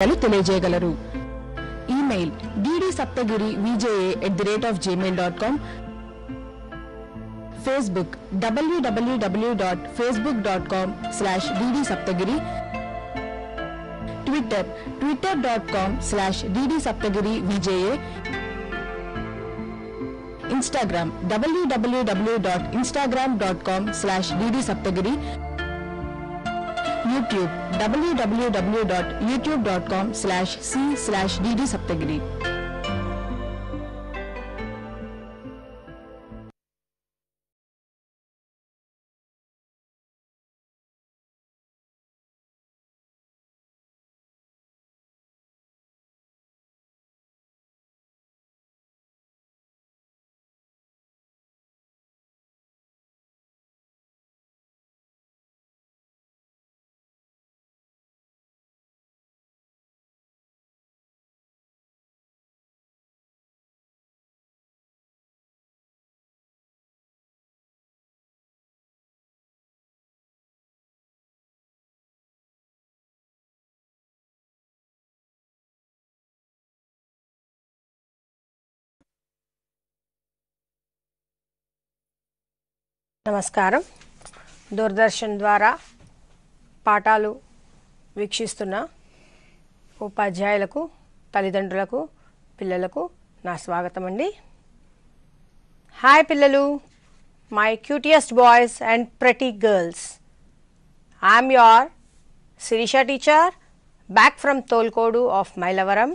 తెలియజేయగలరు. Email ddSaptagiri@gmail.com, Facebook www.facebook.com/ddsaptagiri, Twitter twitter.com/ddsaptagirivja, Instagram www.instagram.com/ddsaptagiri, YouTube www.youtube.com/c/ddsaptagiri. నమస్కారం. దూరదర్శన్ ద్వారా పాఠాలు వీక్షిస్తున్న ఉపాధ్యాయులకు, తల్లిదండ్రులకు, పిల్లలకు నా స్వాగతం అండి. హాయ్ పిల్లలు, my cutest boys and pretty girls. I'm your Shirisha teacher, back from Tolkodu of Mylavaram,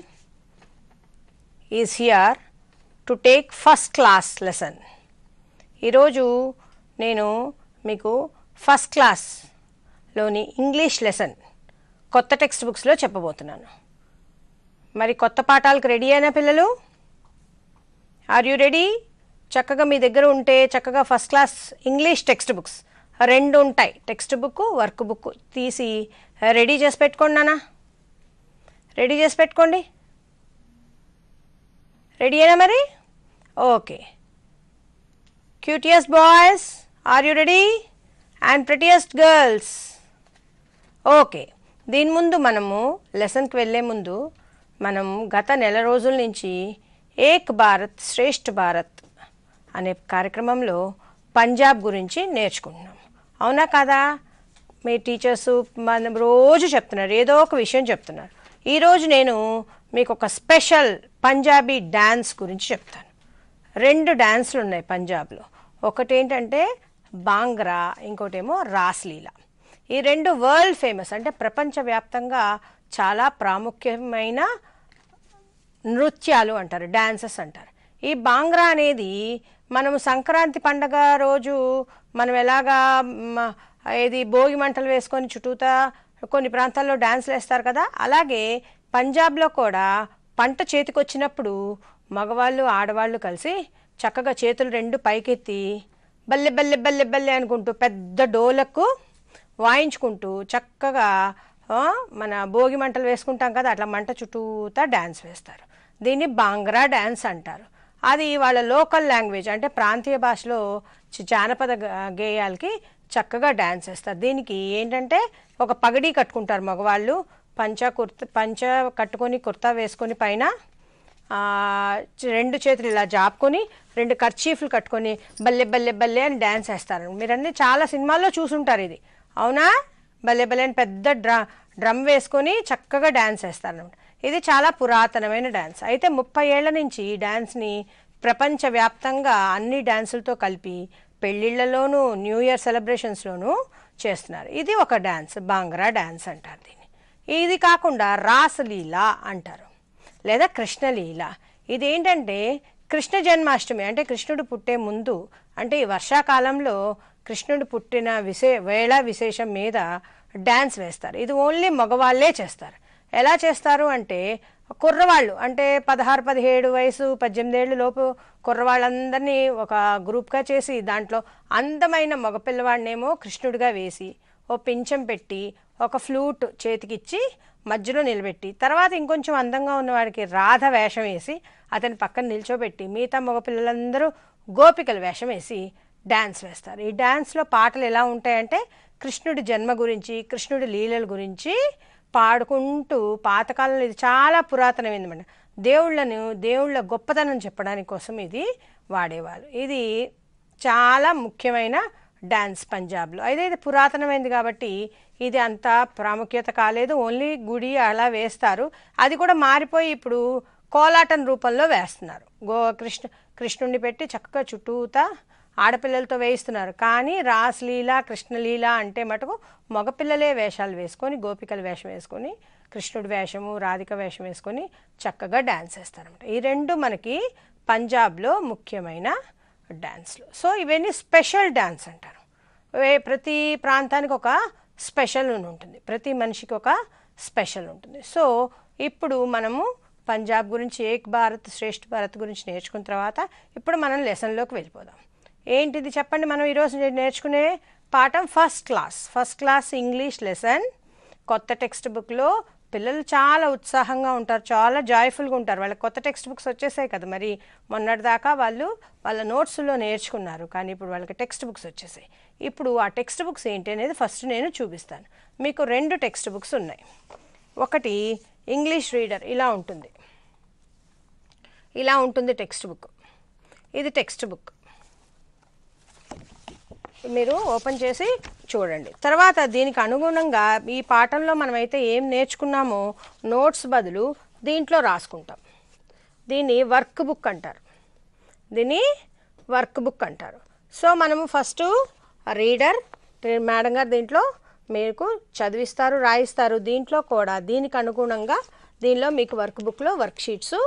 is here to take first class lesson. ఈరోజు నేను మీకు ఫస్ట్ క్లాస్లోని ఇంగ్లీష్ లెసన్ కొత్త టెక్స్ట్ బుక్స్లో చెప్పబోతున్నాను. మరి కొత్త పాఠాలకు రెడీ అయినా పిల్లలు? Are you ready? చక్కగా మీ దగ్గర ఉంటే చక్కగా first class English text books 2 ఉంటాయి. టెక్స్ట్ బుక్, వర్క్ బుక్ తీసి రెడీ చేసి పెట్టుకోండి నాన్న. రెడీ చేసి పెట్టుకోండి. రెడీ అయినా మరి? Okay. Cutest boys, are you ready? And prettiest girls. Okay. దీని ముందు మనము లెసన్కి వెళ్ళే ముందు మనం గత నెల రోజుల నుంచి ఏక్ భారత్ శ్రేష్ఠ భారత్ అనే కార్యక్రమంలో పంజాబ్ గురించి నేర్చుకుంటున్నాం. అవునా కాదా? మీ టీచర్స్ మనం రోజు చెప్తున్నారు, ఏదో ఒక విషయం చెప్తున్నారు. ఈరోజు నేను మీకు ఒక స్పెషల్ పంజాబీ డ్యాన్స్ గురించి చెప్తాను. 2 డ్యాన్స్లు ఉన్నాయి పంజాబ్లో. ఒకటి ఏంటంటే బాంగ్రా, ఇంకోటేమో రాస్లీలా. ఈ 2 వరల్డ్ ఫేమస్, అంటే ప్రపంచవ్యాప్తంగా చాలా ప్రాముఖ్యమైన నృత్యాలు అంటారు, డ్యాన్సెస్ అంటారు. ఈ బాంగ్రా అనేది మనము సంక్రాంతి పండగ రోజు మనం ఎలాగా ఏది భోగి మంటలు వేసుకొని చుట్టూతా కొన్ని ప్రాంతాల్లో డ్యాన్స్లు వేస్తారు కదా, అలాగే పంజాబ్లో కూడా పంట చేతికొచ్చినప్పుడు మగవాళ్ళు ఆడవాళ్ళు కలిసి చక్కగా చేతులు 2 పైకెత్తి బల్లె బల్లె బల్లె బల్లె అనుకుంటూ పెద్ద డోలకు వాయించుకుంటూ చక్కగా మన భోగి మంటలు వేసుకుంటాం కదా, అట్లా మంట చుట్టూతా డ్యాన్స్ వేస్తారు. దీన్ని బాంగ్రా డ్యాన్స్ అంటారు. అది వాళ్ళ లోకల్ లాంగ్వేజ్, అంటే ప్రాంతీయ భాషలో జానపద గేయాలకి చక్కగా డ్యాన్స్ వేస్తారు. దీనికి ఏంటంటే ఒక పగడీ కట్టుకుంటారు మగవాళ్ళు, పంచ కట్టుకొని కుర్తా వేసుకొని పైన 2 చేతులు ఇలా జాపుకొని 2 కర్చీఫ్లు కట్టుకొని బల్లె బల్లె బల్లె అని డ్యాన్స్ వేస్తారు. మీరన్నీ చాలా సినిమాల్లో చూసుంటారు ఇది, అవునా? బల్లె బల్లె అని పెద్ద డ్రమ్ వేసుకొని చక్కగా డ్యాన్స్ వేస్తారు. ఇది చాలా పురాతనమైన డ్యాన్స్. అయితే 30 ఏళ్ల నుంచి ఈ డ్యాన్స్ని ప్రపంచవ్యాప్తంగా అన్ని డ్యాన్సులతో కలిపి పెళ్ళిళ్ళలోనూ న్యూ ఇయర్ సెలబ్రేషన్స్లోనూ చేస్తున్నారు. ఇది ఒక డ్యాన్స్, బాంగ్రా డ్యాన్స్ అంటారు దీన్ని. ఇది కాకుండా రాసలీలా అంటారు, లేదా కృష్ణలీల. ఇదేంటంటే కృష్ణ జన్మాష్టమి, అంటే కృష్ణుడు పుట్టే ముందు, అంటే ఈ వర్షాకాలంలో కృష్ణుడు పుట్టిన వేళ విశేషం మీద డ్యాన్స్ వేస్తారు. ఇది ఓన్లీ మగవాళ్ళే చేస్తారు. ఎలా చేస్తారు అంటే కుర్రవాళ్ళు, అంటే 16-17 వయసు 18 ఏళ్ళు లోపు కుర్రవాళ్ళందరినీ ఒక గ్రూప్గా చేసి దాంట్లో అందమైన మగపిల్లవాడినేమో కృష్ణుడిగా వేసి ఓ పింఛం పెట్టి ఒక ఫ్లూట్ చేతికిచ్చి మధ్యలో నిలబెట్టి, తర్వాత ఇంకొంచెం అందంగా ఉన్నవాడికి రాధ వేషం వేసి అతని పక్కన నిల్చోబెట్టి మిగతా మగపిల్లలందరూ గోపికల వేషం వేసి డ్యాన్స్ వేస్తారు. ఈ డ్యాన్స్లో పాటలు ఎలా ఉంటాయంటే కృష్ణుడి జన్మ గురించి, కృష్ణుడి లీలల గురించి పాడుకుంటూ పాతకాలంలో ఇది చాలా పురాతనమైనది. దేవుళ్ళ గొప్పతనం చెప్పడానికి కోసం ఇది వాడేవాళ్ళు. ఇది చాలా ముఖ్యమైన డ్యాన్స్ పంజాబ్లో. అయితే ఇది పురాతనమైనది కాబట్టి ఇది అంత ప్రాముఖ్యత కాలేదు. ఓన్లీ గుడి అలా వేస్తారు. అది కూడా మారిపోయి ఇప్పుడు కోలాటం రూపంలో వేస్తున్నారు. కృష్ణుడిని పెట్టి చక్కగా చుట్టూతా ఆడపిల్లలతో వేయిస్తున్నారు. కానీ రాసలీల కృష్ణలీల అంటే మటుకు మగపిల్లలే వేషాలు వేసుకొని గోపికల వేషం వేసుకొని కృష్ణుడి వేషము రాధిక వేషం వేసుకొని చక్కగా డ్యాన్స్ వేస్తారన్నమాట. ఈ రెండు మనకి పంజాబ్లో ముఖ్యమైన డ్యాన్స్లు. సో ఇవన్నీ స్పెషల్ డ్యాన్స్ అంటారు. ప్రతి ప్రాంతానికి ఒక స్పెషల్ ఉంటుంది, ప్రతి మనిషికి ఒక స్పెషల్ ఉంటుంది. సో ఇప్పుడు మనము పంజాబ్ గురించి ఏక్ భారత్ శ్రేష్ఠ భారత్ గురించి నేర్చుకున్న తర్వాత ఇప్పుడు మనం లెసన్లోకి వెళ్ళిపోదాం. ఏంటిది చెప్పండి? మనం ఈరోజు నేర్చుకునే పాఠం ఫస్ట్ క్లాస్ ఇంగ్లీష్ లెసన్. కొత్త టెక్స్ట్ బుక్లో పిల్లలు చాలా ఉత్సాహంగా ఉంటారు, చాలా జాయ్ఫుల్గా ఉంటారు. వాళ్ళకి కొత్త టెక్స్ట్ బుక్స్ వచ్చేసాయి కదా. మరి మొన్నటిదాకా వాళ్ళ నోట్స్లో నేర్చుకున్నారు, కానీ ఇప్పుడు వాళ్ళకి టెక్స్ట్ బుక్స్ వచ్చేసాయి. ఇప్పుడు ఆ టెక్స్ట్ బుక్స్ ఏంటి అనేది ఫస్ట్ నేను చూపిస్తాను. మీకు 2 టెక్స్ట్ బుక్స్ ఉన్నాయి. ఒకటి ఇంగ్లీష్ రీడర్, ఇలా ఉంటుంది టెక్స్ట్ బుక్. ఇది టెక్స్ట్ బుక్, మీరు ఓపెన్ చేసి చూడండి. తర్వాత దీనికి అనుగుణంగా ఈ పాఠంలో మనమైతే ఏం నేర్చుకున్నామో నోట్స్ బదులు దీంట్లో రాసుకుంటాం. దీన్ని వర్క్ బుక్ అంటారు. సో మనము ఫస్ట్ రీడర్ మేడం గారు దీంట్లో మీకు చదివిస్తారు, రాయిస్తారు. దీంట్లో కూడా దీనికి అనుగుణంగా దీనిలో మీకు వర్క్ బుక్లో వర్క్ షీట్స్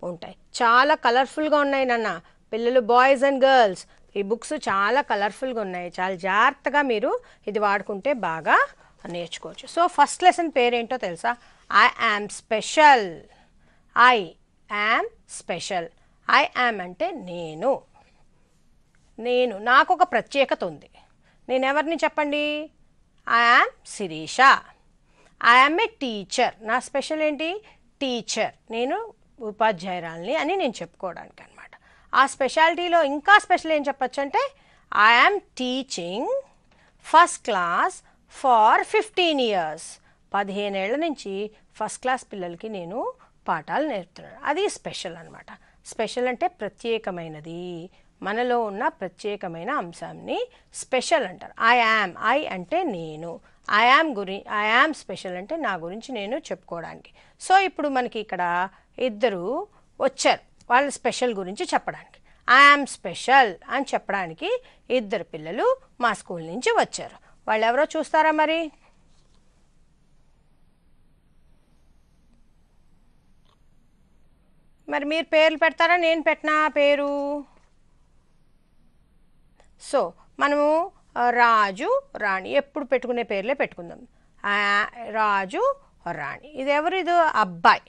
ఉంటాయి. చాలా కలర్ఫుల్గా ఉన్నాయి నాన్న. పిల్లలు బాయ్స్ అండ్ గర్ల్స్ ఈ బుక్స్ చాలా కలర్ఫుల్గా ఉన్నాయి. చాలా జాగ్రత్తగా మీరు ఇది వాడుకుంటే బాగా నేర్చుకోవచ్చు. సో ఫస్ట్ లెసన్ పేరేంటో తెలుసా? I am special. I am అంటే నేను నాకు ఒక ప్రత్యేకత ఉంది. నేను ఎవరిని చెప్పండి? I am Shirisha. I am a teacher. నా స్పెషల్ ఏంటి? టీచర్. నేను ఉపాధ్యాయురాలిని అని నేను చెప్పుకోవడానికి అనమాట. ఆ స్పెషాలిటీలో ఇంకా స్పెషల్ ఏం చెప్పచ్చు అంటే I am teaching first class for 15 years. 15 ఏళ్ల నుంచి ఫస్ట్ క్లాస్ పిల్లలకి నేను పాఠాలు నేర్పుతున్నాను. అది స్పెషల్ అనమాట. స్పెషల్ అంటే ప్రత్యేకమైనది, మనలో ఉన్న ప్రత్యేకమైన అంశాన్ని స్పెషల్ అంటారు. ఐ అంటే నేను, ఐ యామ్ స్పెషల్ అంటే నా గురించి నేను చెప్పుకోవడానికి. సో ఇప్పుడు మనకి ఇక్కడ ఇద్దరు వచ్చారు వాళ్ళ స్పెషల్ గురించి చెప్పడానికి. ఐ యామ్ స్పెషల్ అని చెప్పడానికి ఇద్దరు పిల్లలు మా స్కూల్ నుంచి వచ్చారు. వాళ్ళు ఎవరో చూస్తారా? మరి మీరు పేర్లు పెడతారా, నేను పెట్టినా పేరు? సో మనము రాజు రాణి ఎప్పుడు పెట్టుకునే పేర్లే పెట్టుకుందాం. రాజు రాణి. ఇది ఎవరు? ఇది అబ్బాయి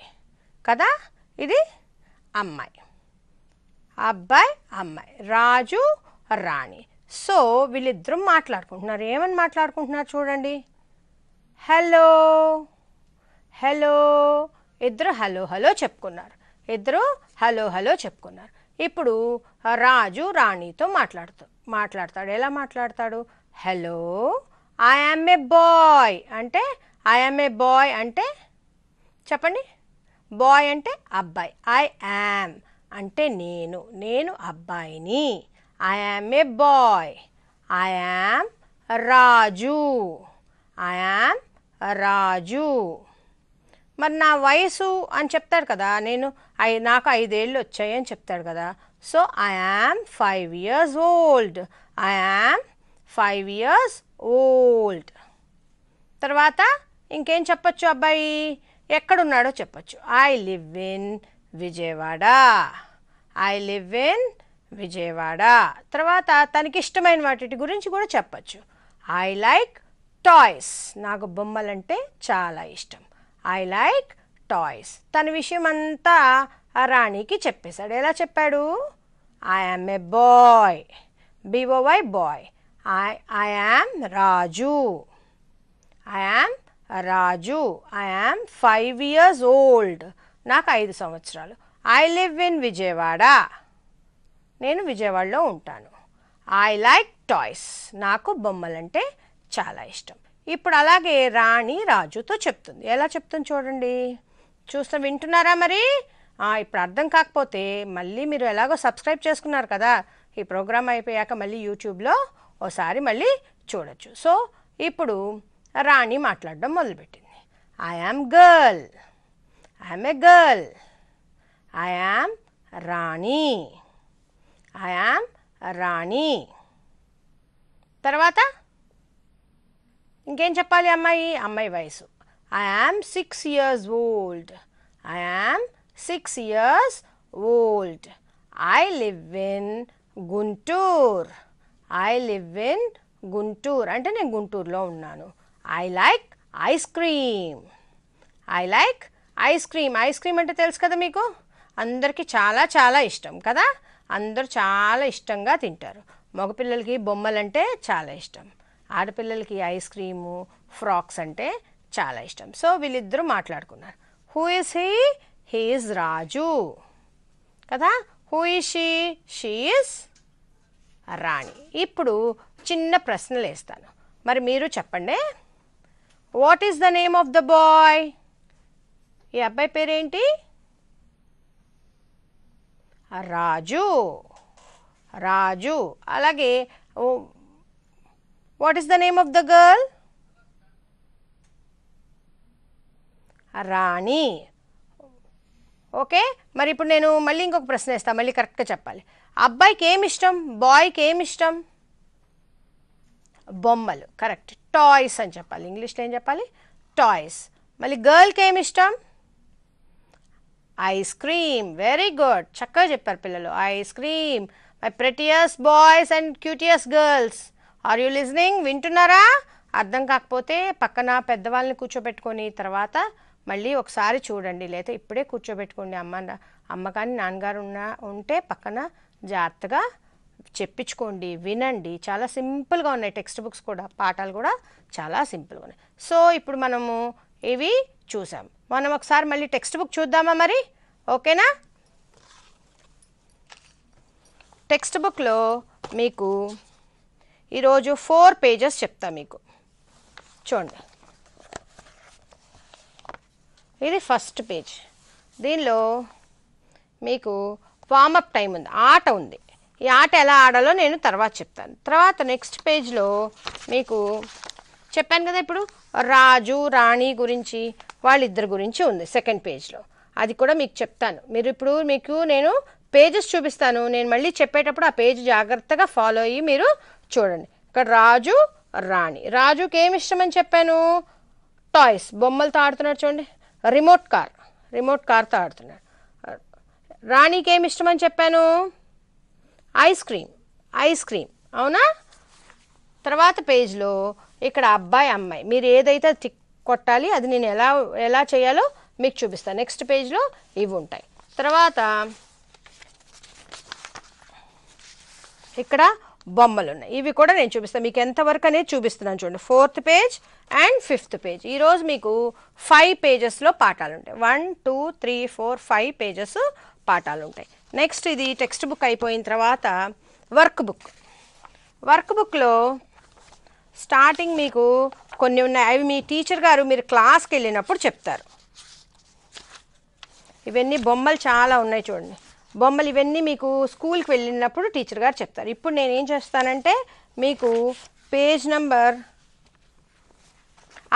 కదా, ఇది అమ్మాయి. అబ్బాయి అమ్మాయి, రాజు రాణి. సో వీళ్ళిద్దరూ మాట్లాడుకుంటున్నారు. ఏమని మాట్లాడుకుంటున్నారు చూడండి. హలో. ఇద్దరు హలో చెప్పుకున్నారు. ఇప్పుడు రాజు రాణితో మాట్లాడతాడు. ఎలా మాట్లాడతాడు? Hello, I am a boy అంటే చెప్పండి. బాయ్ అంటే అబ్బాయి. ఐ యామ్ అంటే నేను అబ్బాయిని. I am a boy. I am Raju. మరి నా వయసు అని చెప్తాడు కదా, నాకు 5 ఏళ్ళు వచ్చాయి అని చెప్తాడు కదా. So I am 5 years old. తర్వాత ఇంకేం చెప్పచ్చు? అబ్బాయి ఎక్కడున్నాడో చెప్పచ్చు. I live in Vijayawada. తర్వాత తనకి ఇష్టమైన వాటి గురించి కూడా చెప్పచ్చు. I like toys. నాకు బొమ్మలంటే చాలా ఇష్టం. I like toys. తన విషయం అంతా ఆ రాణికి చెప్పేశాడు. ఎలా చెప్పాడు? I am a boy, BOY boy. I am Raju. I am 5 years old. నాకు 5 సంవత్సరాలు. I live in Vijayawada. నేను విజయవాడలో ఉంటాను. I like toys. నాకు బొమ్మలంటే చాలా ఇష్టం. ఇప్పుడు అలాగే రాణి రాజుతో చెప్తుంది. ఎలా చెప్తుంది చూడండి. వింటున్నారా మరి? ఇప్పుడు అర్థం కాకపోతే మళ్ళీ మీరు ఎలాగో సబ్స్క్రైబ్ చేసుకున్నారు కదా, ఈ ప్రోగ్రామ్ అయిపోయాక మళ్ళీ యూట్యూబ్లో ఓసారి మళ్ళీ చూడొచ్చు. సో ఇప్పుడు రాణి మాట్లాడడం మొదలుపెట్టింది. I am girl, I am a girl, I am Rani, I am Rani. తర్వాత ఇంకేం చెప్పాలి? అమ్మాయి వయసు. I am 6 years old, I am 6 years old. I live in Guntur, I live in Guntur అంటే నేను గుంటూరులో ఉన్నాను. I like ice cream, I like ice cream. Ice cream అంటే తెలుసు కదా మీకు, అందరికీ చాలా చాలా ఇష్టం కదా, అందరూ చాలా ఇష్టంగా తింటారు. మగపిల్లలకి బొమ్మలంటే చాలా ఇష్టం, ఆడపిల్లలకి ఐస్ క్రీము, ఫ్రాక్స్ అంటే చాలా ఇష్టం. సో వీళ్ళిద్దరూ మాట్లాడుకున్నారు. Who is he? He is Raju కదా. Who is she? She is Rani. ఇప్పుడు చిన్న ప్రశ్నలు వేస్తాను, మరి మీరు చెప్పండి. What is the name of the boy? ఈ అబ్బాయి పేరేంటి? రాజు, రాజు. అలాగే what is the name of the girl? Rani. Okay, మరి ఇప్పుడు నేను మళ్ళీ ఇంకొక ప్రశ్న వేస్తాను, మళ్ళీ కరెక్ట్గా చెప్పాలి. అబ్బాయికి ఏమి ఇష్టం? బాయ్కి ఏమి ఇష్టం? బొమ్మలు. కరెక్ట్, టాయ్స్ అని చెప్పాలి. ఇంగ్లీష్లో ఏం చెప్పాలి? టాయ్స్. మళ్ళీ గర్ల్కి ఏమి ఇష్టం? Ice cream. వెరీ గుడ్, చక్కగా చెప్పారు పిల్లలు. Ice cream. My prettiest boys and cutest girls, are you listening? వింటున్నారా? అర్థం కాకపోతే పక్కన పెద్దవాళ్ళని కూర్చోబెట్టుకొని తర్వాత మళ్ళీ ఒకసారి చూడండి, లేదా ఇప్పుడే కూర్చోబెట్టుకోండి. అమ్మ కానీ నాన్నగారు ఉంటే పక్కన జాగ్రత్తగా చెప్పించుకోండి, వినండి. చాలా సింపుల్గా ఉన్నాయి టెక్స్ట్ బుక్స్ కూడా, పాఠాలు కూడా చాలా సింపుల్గా ఉన్నాయి. సో ఇప్పుడు మనము ఇవి చూసాం. మనం ఒకసారి మళ్ళీ టెక్స్ట్ బుక్ చూద్దామా మరి? ఓకేనా? టెక్స్ట్ బుక్లో మీకు ఈరోజు 4 pages చెప్తా మీకు. చూడండి, ఇది ఫస్ట్ పేజ్. దీనిలో మీకు వార్మప్ టైం ఉంది, ఆట ఉంది. ఈ ఆట ఎలా ఆడాలో నేను తర్వాత చెప్తాను. తర్వాత నెక్స్ట్ పేజ్లో మీకు చెప్పాను కదా, ఇప్పుడు రాజు రాణి గురించి, వాళ్ళిద్దరి గురించి ఉంది సెకండ్ పేజ్లో. అది కూడా మీకు చెప్తాను. మీకు నేను పేజెస్ చూపిస్తాను, నేను మళ్ళీ చెప్పేటప్పుడు ఆ పేజ్ జాగ్రత్తగా ఫాలో అయ్యి మీరు చూడండి. ఇక్కడ రాజు రాణి. రాజుకి ఏమి ఇష్టమని చెప్పాను? టాయ్స్, బొమ్మలతో ఆడుతున్నాడు చూడండి. రిమోట్ కార్తో ఆడుతున్నాడు. రాణికి ఏమి ఇష్టమని చెప్పాను? Ice cream. అవునా? తర్వాత పేజ్లో ఇక్కడ అబ్బాయి అమ్మాయి, మీరు ఏదైతే టిక్ కొట్టాలి అది నేను ఎలా చేయాలో మీకు చూపిస్తాను. నెక్స్ట్ పేజ్లో ఇవి ఉంటాయి. తర్వాత ఇక్కడ బొమ్మలు ఉన్నాయి, ఇవి కూడా నేను చూపిస్తాను మీకు ఎంతవరకు అనేది చూపిస్తున్నాను చూడండి. 4th page and 5th page. ఈరోజు మీకు 5 pagesలో పాఠాలు ఉంటాయి. 1 2 3 4 5 pages పాఠాలు ఉంటాయి. నెక్స్ట్ ఇది టెక్స్ట్ బుక్ అయిపోయిన తర్వాత వర్క్ బుక్లో స్టార్టింగ్ మీకు కొన్ని ఉన్నాయి, అవి మీ టీచర్ గారు మీరు క్లాస్కి వెళ్ళినప్పుడు చెప్తారు. ఇవన్నీ బొమ్మలు చాలా ఉన్నాయి చూడండి. బొమ్మలు ఇవన్నీ మీకు స్కూల్కి వెళ్ళినప్పుడు టీచర్ గారు చెప్తారు. ఇప్పుడు నేను ఏం చేస్తానంటే మీకు పేజ్ నెంబర్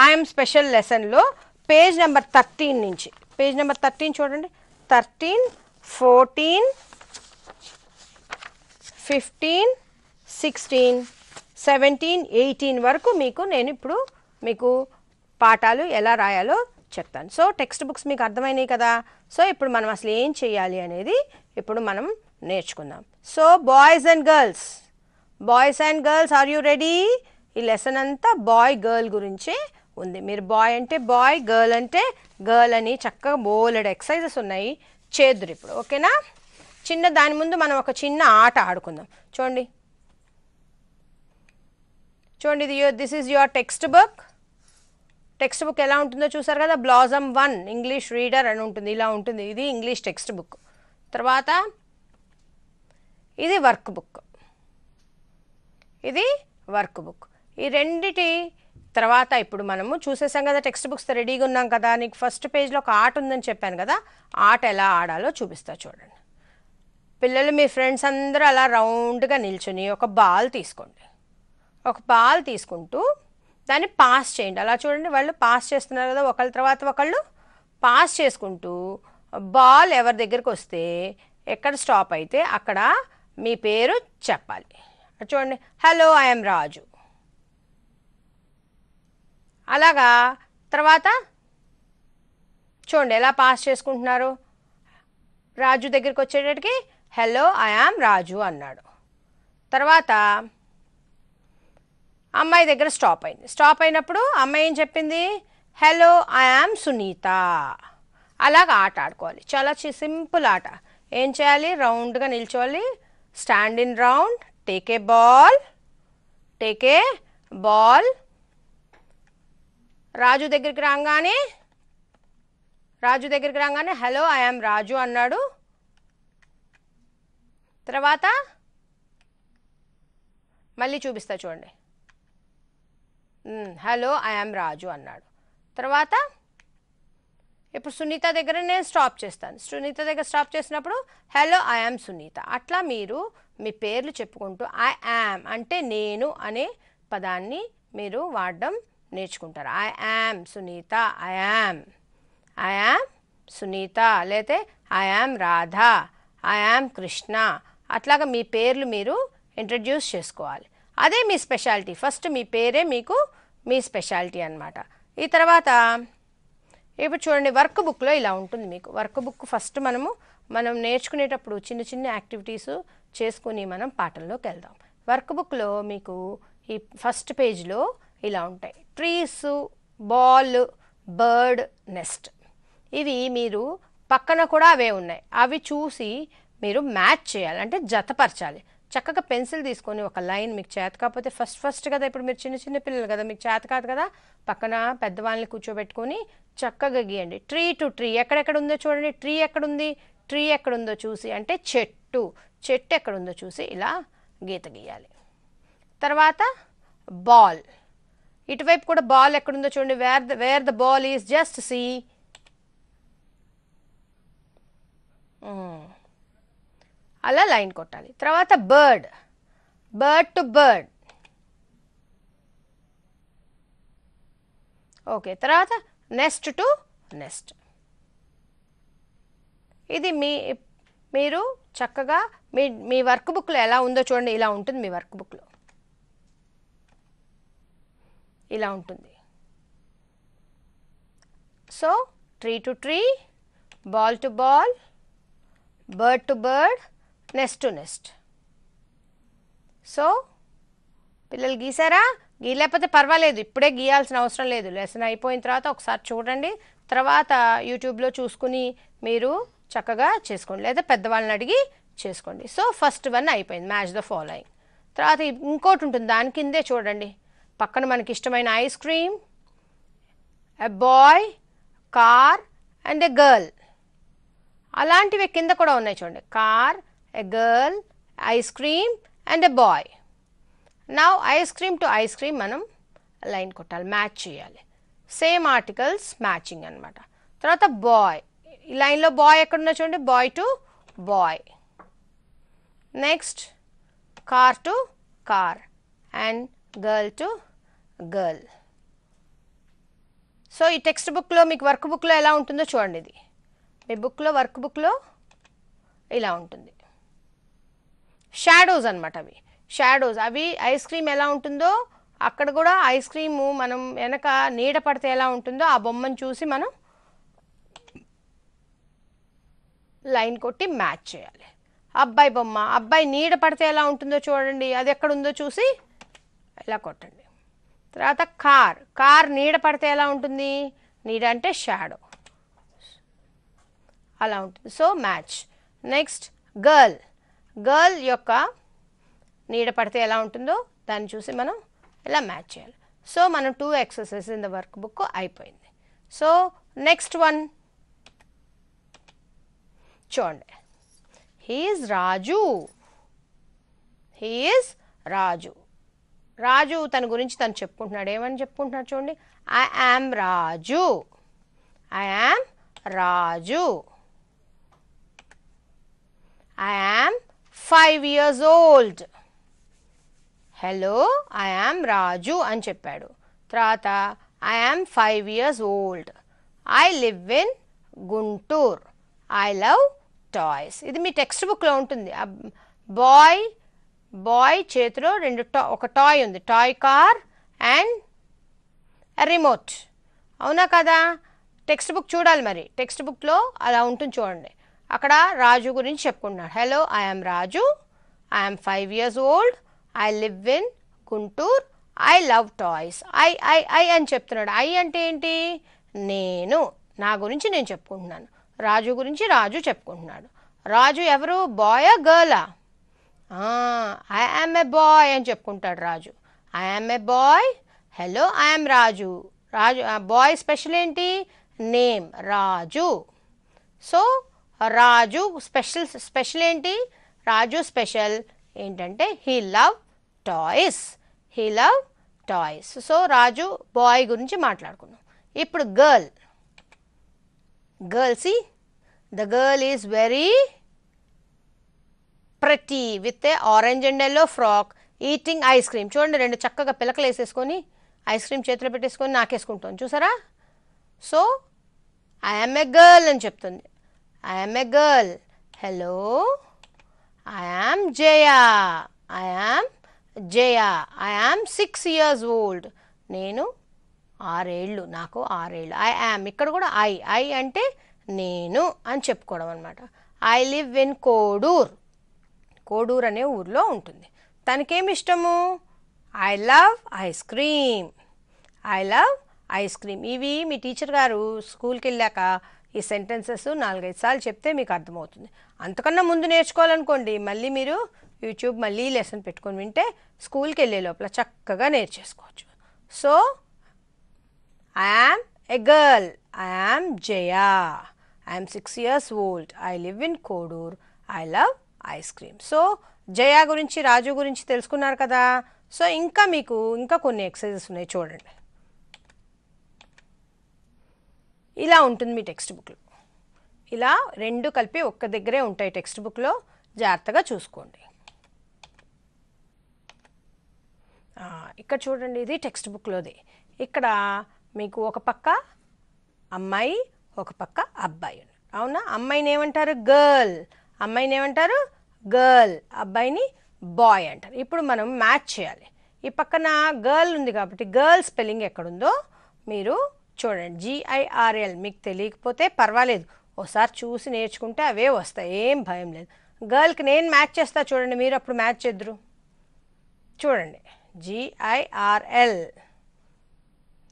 ఐఎమ్ స్పెషల్ లెసన్లో పేజ్ నెంబర్ 13 నుంచి, పేజ్ నెంబర్ 13 చూడండి. 13, 14, 15, 16, 17, 18 వరకు నేను ఇప్పుడు మీకు పాఠాలు ఎలా రాయాలో చెప్తాను. సో టెక్స్ట్ బుక్స్ మీకు అర్థమైనాయి కదా. సో ఇప్పుడు మనం అసలు ఏం చేయాలి అనేది ఇప్పుడు మనం నేర్చుకుందాం. So boys and girls are you ready? ఈ లెసన్ అంతా బాయ్ గర్ల్ గురించే ఉంది. మీరు బాయ్ అంటే బాయ్, గర్ల్ అంటే గర్ల్ అని చక్కగా బోలెడ్ ఎక్సర్సైజెస్ ఉన్నాయి, చేద్దురు ఇప్పుడు. ఓకేనా? దాని ముందు మనం ఒక చిన్న ఆట ఆడుకుందాం. చూడండి, this is your text book. Text book ఎలా ఉంటుందో చూసారు కదా. బ్లాజమ్ 1 ఇంగ్లీష్ రీడర్ అని ఉంటుంది, ఇలా ఉంటుంది. ఇది ఇంగ్లీష్ టెక్స్ట్ బుక్. తర్వాత ఇది వర్క్ బుక్. ఈ రెండిటి తర్వాత ఇప్పుడు మనము చూసేసాం కదా, టెక్స్ట్ బుక్స్ రెడీగా ఉన్నాం కదా. నీకు ఫస్ట్ పేజ్లో ఒక ఆట ఉందని చెప్పాను కదా, ఆట ఎలా ఆడాలో చూపిస్తా చూడండి. పిల్లలు మీ ఫ్రెండ్స్ అందరూ అలా రౌండ్గా నిల్చుని ఒక బాల్ తీసుకోండి. ఒక బాల్ తీసుకుంటూ దాన్ని పాస్ చేయండి. అలా చూడండి, వాళ్ళు పాస్ చేస్తున్నారు కదా, ఒకళ్ళ తర్వాత ఒకళ్ళు పాస్ చేసుకుంటూ బాల్ ఎవరి దగ్గరికి వస్తే ఎక్కడ స్టాప్ అయితే అక్కడ మీ పేరు చెప్పాలి. చూడండి, హలో ఐఎమ్ రాజు. అలాగా తర్వాత చూడండి ఎలా పాస్ చేసుకుంటున్నారు. రాజు దగ్గరికి వచ్చేటట్టుకి హలో ఐ యామ్ రాజు అన్నాడు. తర్వాత అమ్మాయి దగ్గర స్టాప్ అయింది. స్టాప్ అయినప్పుడు అమ్మాయి ఏం చెప్పింది, హలో ఐ యామ్ సునీత. అలాగ ఆట ఆడుకోవాలి, చాలా సింపుల్ ఆట. ఏం చేయాలి, రౌండ్గా నిల్చోవాలి, stand in round, take a ball. Raju దగ్గరికి రాగానే హలో ఐ యామ్ రాజు అన్నాడు. తర్వాత మళ్ళీ చూపిస్తా చూడండి, హలో ఐ యామ్ రాజు అన్నాడు. తర్వాత ఇప్పుడు సునీత దగ్గర నేను స్టాప్ చేస్తాను. సునీత దగ్గర స్టాప్ చేసినప్పుడు హలో ఐ యామ్ సునీత. అట్లా మీరు మీ పేర్లు చెప్పుకుంటూ ఐ యామ్ అంటే నేను అనే పదాన్ని మీరు వాడడం నేర్చుకుంటారు. I am Sunita, I am Sunita, లేతే I am Radha, I am Krishna. అట్లాగా మీ పేర్లు మీరు ఇంట్రడ్యూస్ చేసుకోవాలి. అదే మీ స్పెషాలిటీ. ఫస్ట్ మీ పేరే మీకు మీ స్పెషాలిటీ అన్నమాట. ఈ తర్వాత ఇప్పుడు చూడండి, వర్క్ బుక్లో ఇలా ఉంటుంది మీకు. వర్క్ బుక్ ఫస్ట్ మనం నేర్చుకునేటప్పుడు చిన్న చిన్న యాక్టివిటీస్ చేసుకుని మనం పాఠంలోకి వెళ్దాం. వర్క్ బుక్లో మీకు ఈ ఫస్ట్ పేజ్లో ఇలా ఉంటాయి, ట్రీస్, బాల్, బర్డ్, నెస్ట్. ఇవి మీరు పక్కన కూడా అవే ఉన్నాయి. అవి చూసి మీరు మ్యాచ్ చేయాలి, అంటే జతపరచాలి. చక్కగా పెన్సిల్ తీసుకొని ఒక లైన్, మీకు చేత కాకపోతే ఫస్ట్ కదా, ఇప్పుడు మీరు చిన్న చిన్న పిల్లలు కదా, మీకు చేత కాదు కదా, పక్కన పెద్దవాళ్ళని కూర్చోబెట్టుకొని చక్కగా గీయండి. ట్రీ టు ట్రీ ఎక్కడెక్కడ ఉందో చూడండి. ట్రీ ఎక్కడుంది, ట్రీ ఎక్కడుందో చూసి, అంటే చెట్టు ఎక్కడుందో చూసి ఇలా గీత గీయాలి. తర్వాత బాల్, ఇటువైపు కూడా బాల్ ఎక్కడుందో చూడండి. Where the ball is, just see. అలా లైన్ కొట్టాలి. తర్వాత బర్డ్ టు బర్డ్. ఓకే, తర్వాత నెస్ట్ టు నెస్ట్. ఇది మీరు చక్కగా మీ వర్క్ బుక్లో ఎలా ఉందో చూడండి. ఇలా ఉంటుంది మీ వర్క్ బుక్లో, ఇలా ఉంటుంది. So tree to tree, ball to ball, bird to bird, nest to nest. So పిల్లలు గీసారా? గీయలేకపోతే పర్వాలేదు, ఇప్పుడే గీయాల్సిన అవసరం లేదు. లెసన్ అయిపోయిన తర్వాత ఒకసారి చూడండి, తర్వాత యూట్యూబ్లో చూసుకుని మీరు చక్కగా చేసుకోండి, లేదా పెద్దవాళ్ళని అడిగి చేసుకోండి. సో ఫస్ట్ వన్ అయిపోయింది, మ్యాచ్ ద ఫాలోయింగ్. తర్వాత ఇంకోటి ఉంటుంది, దాని కిందే చూడండి, పక్కన మనకి ఇష్టమైన ice cream, a boy, car and a girl. అలాంటివి కింద కూడా ఉన్నాయి చూడండి, car, a girl, ice cream and a boy. Now ice cream to ice cream మనం లైన్ కొట్టాలి, మ్యాచ్ చేయాలి. సేమ్ ఆర్టికల్స్ మ్యాచింగ్ అనమాట. తర్వాత బాయ్, ఈ లైన్లో బాయ్ ఎక్కడున్నా చూడండి, boy to boy. Next car to car and girl to girl. So ఈ టెక్స్ట్ బుక్లో మీకు వర్క్ బుక్లో ఎలా ఉంటుందో చూడండి. ఇది మీ బుక్లో, వర్క్ బుక్లో ఇలా ఉంటుంది. షాడోస్ అనమాట అవి. షాడోస్ అవి ఐస్ క్రీమ్ ఎలా ఉంటుందో అక్కడ కూడా ఐస్ క్రీము మనం వెనక నీడ పడితే ఎలా ఉంటుందో ఆ బొమ్మను చూసి మనం లైన్ కొట్టి మ్యాచ్ చేయాలి. అబ్బాయి బొమ్మ, అబ్బాయి నీడ పడితే ఎలా ఉంటుందో చూడండి, అది ఎక్కడ ఉందో చూసి ఇలా కొట్టండి. తర్వాత కార్, కార్ నీడ పడితే ఎలా ఉంటుంది, నీడ అంటే షాడో, అలా ఉంటుంది. So match. Next girl, girl యొక్క నీడ పడితే ఎలా ఉంటుందో దాన్ని చూసి మనం ఇలా మ్యాచ్ చేయాలి. సో మనం 2 exercises in the work book అయిపోయింది. సో నెక్స్ట్ వన్ చూడండి, he is Raju, he is Raju. Raju తన గురించి తను చెప్పుకుంటున్నాడు. ఏమని చెప్పుకుంటున్నాడు చూడండి. I am Raju, I am Raju, I am 5 years old. Hello I am Raju అని చెప్పాడు. తర్వాత I am 5 years old. I live in Guntur. I love toys. ఇది మీ టెక్స్ట్ బుక్లో ఉంటుంది. బాయ్ చేతిలో ఒక టాయ్ ఉంది, టాయ్ కార్ అండ్ రిమోట్. అవునా కదా? టెక్స్ట్ బుక్ చూడాలి మరి. టెక్స్ట్ బుక్లో అలా ఉంటుంది చూడండి. అక్కడ రాజు గురించి చెప్పుకుంటున్నాడు. Hello I am Raju, I am 5 years old. I live in Guntur. I love toys. I అని చెప్తున్నాడు. ఐ అంటే ఏంటి? నేను, నా గురించి నేను చెప్పుకుంటున్నాను. రాజు గురించి రాజు చెప్పుకుంటున్నాడు. రాజు ఎవరు? బాయా గర్లా? ఐ యామ్ ఏ బాయ్ అని చెప్పుకుంటాడు Raju. I am a boy. Hello I am Raju. Raju boy special ఏంటి? Name Raju. So Raju special ఏంటి? రాజు స్పెషల్ ఏంటంటే he love toys, he love toys. So Raju boy గురించి మాట్లాడుకున్నాం. ఇప్పుడు girl. See the girl is very pretty with a orange and yellow frock eating ice cream. చూడండి, 2 చక్కగా పిలకలు వేసేసుకొని ఐస్ క్రీమ్ చేతిలో పెట్టేసుకొని నాకేసుకుంటాం చూసారా? So I am a girl అని చెప్తుంది. I am a girl. Hello I am Jaya, I am Jaya. I am 6 years old. నేను 6 ఏళ్ళు, నాకు 6 ఏళ్ళు. ఐ యామ్ ఇక్కడ కూడా ఐ అంటే నేను అని చెప్పుకోవడం అనమాట. I live in Kodur. Kodur అనే ఊర్లో ఉంటుంది. తనకేమి ఇష్టము? I love ice cream, I love ice cream. ఇవి మీ టీచర్ గారు స్కూల్కి వెళ్ళాక ఈ సెంటెన్సెస్ 4-5 సార్లు చెప్తే మీకు అర్థమవుతుంది. అంతకన్నా ముందు నేర్చుకోవాలనుకోండి, మళ్ళీ మీరు యూట్యూబ్ మళ్ళీ లెసన్ పెట్టుకొని వింటే స్కూల్కి వెళ్ళే లోపల చక్కగా నేర్చేసుకోవచ్చు. So I am a girl, I am Jaya, I am 6 years old. I live in Kodur. I love ice cream. So Jaya గురించి రాజు గురించి తెలుసుకున్నారు కదా. సో మీకు ఇంకా కొన్ని ఎక్సర్సైజెస్ ఉన్నాయి చూడండి. ఇలా ఉంటుంది మీ టెక్స్ట్ బుక్లో. ఇలా 2 కలిపి ఒక్క దగ్గరే ఉంటాయి టెక్స్ట్ బుక్లో. జాగ్రత్తగా చూసుకోండి. ఇక్కడ చూడండి, ఇది టెక్స్ట్ బుక్లోది. ఇక్కడ మీకు ఒక పక్క అమ్మాయి, ఒక పక్క అబ్బాయి. అవునా? అమ్మాయిని ఏమంటారు? గర్ల్. అమ్మాయిని ఏమంటారు? గర్ల్. అబ్బాయిని బాయ్ అంటారు. ఇప్పుడు మనం మ్యాచ్ చేయాలి. ఈ పక్కన గర్ల్ ఉంది కాబట్టి గర్ల్ స్పెల్లింగ్ ఎక్కడుందో మీరు చూడండి. GIRL. మీకు తెలియకపోతే పర్వాలేదు, ఒకసారి చూసి నేర్చుకుంటే అవే వస్తాయి, ఏం భయం లేదు. గర్ల్కి నేను మ్యాచ్ చేస్తా చూడండి, మీరు అప్పుడు మ్యాచ్ చేద్దరు. చూడండి, GIRL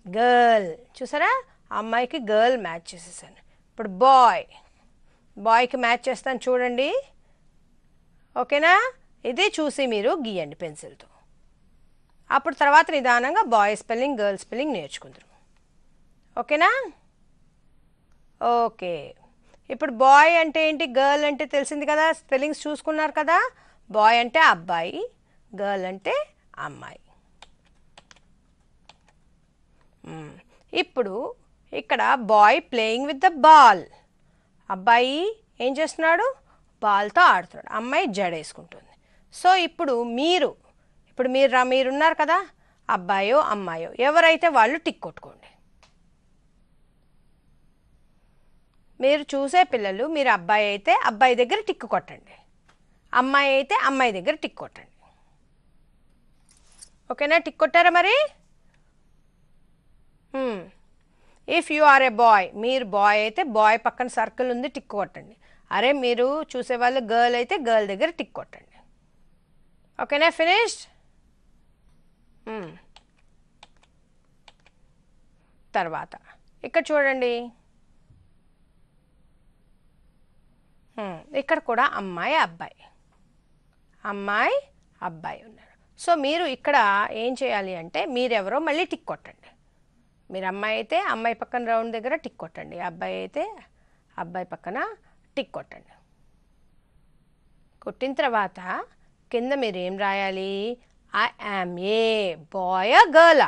గర్ల్. చూసారా? అమ్మాయికి గర్ల్ మ్యాచ్ చేసేసాను. ఇప్పుడు బాయ్కి మ్యాచ్ చేస్తాను చూడండి. ఓకేనా? ఇది చూసి మీరు గీయండి పెన్సిల్తో. అప్పుడు తర్వాత నిదానంగా బాయ్ స్పెల్లింగ్, గర్ల్ స్పెల్లింగ్ నేర్చుకుందరు. ఓకేనా? ఓకే. ఇప్పుడు బాయ్ అంటే ఏంటి, గర్ల్ అంటే తెలిసింది కదా, స్పెల్లింగ్స్ చూసుకున్నారు కదా. బాయ్ అంటే అబ్బాయి, గర్ల్ అంటే అమ్మాయి. ఇప్పుడు ఇక్కడ boy playing with the ball. అబ్బాయి ఏం చేస్తున్నాడు? బాల్తో ఆడుతున్నాడు. అమ్మాయి జడేసుకుంటుంది. సో ఇప్పుడు మీరున్నారు కదా, అబ్బాయో అమ్మాయో ఎవరైతే వాళ్ళు టిక్ కొట్టుకోండి. మీరు చూసే పిల్లలు, మీరు అబ్బాయి అయితే అబ్బాయి దగ్గర టిక్ కొట్టండి, అమ్మాయి అయితే అమ్మాయి దగ్గర టిక్ కొట్టండి. ఓకేనా? టిక్ కొట్టారా మరి? If you are a boy, మీరు బాయ్ అయితే బాయ్ పక్కన సర్కిల్ ఉంది, టిక్ కొట్టండి. అరే మీరు చూసేవాళ్ళు గర్ల్ అయితే గర్ల్ దగ్గర టిక్ కొట్టండి. ఓకేనా? ఫినిష్డ్. తర్వాత ఇక్కడ చూడండి, ఇక్కడ కూడా అమ్మాయి అబ్బాయి ఉన్నారు. సో మీరు ఇక్కడ ఏం చేయాలి అంటే, మీరెవరో మళ్ళీ టిక్ కొట్టండి. మీరు అమ్మాయి అయితే అమ్మాయి పక్కన రౌండ్ దగ్గర టిక్ కొట్టండి, అబ్బాయి అయితే అబ్బాయి పక్కన టిక్ కొట్టండి. కొట్టిన తర్వాత కింద మీరు ఏం రాయాలి? I am a boy a girl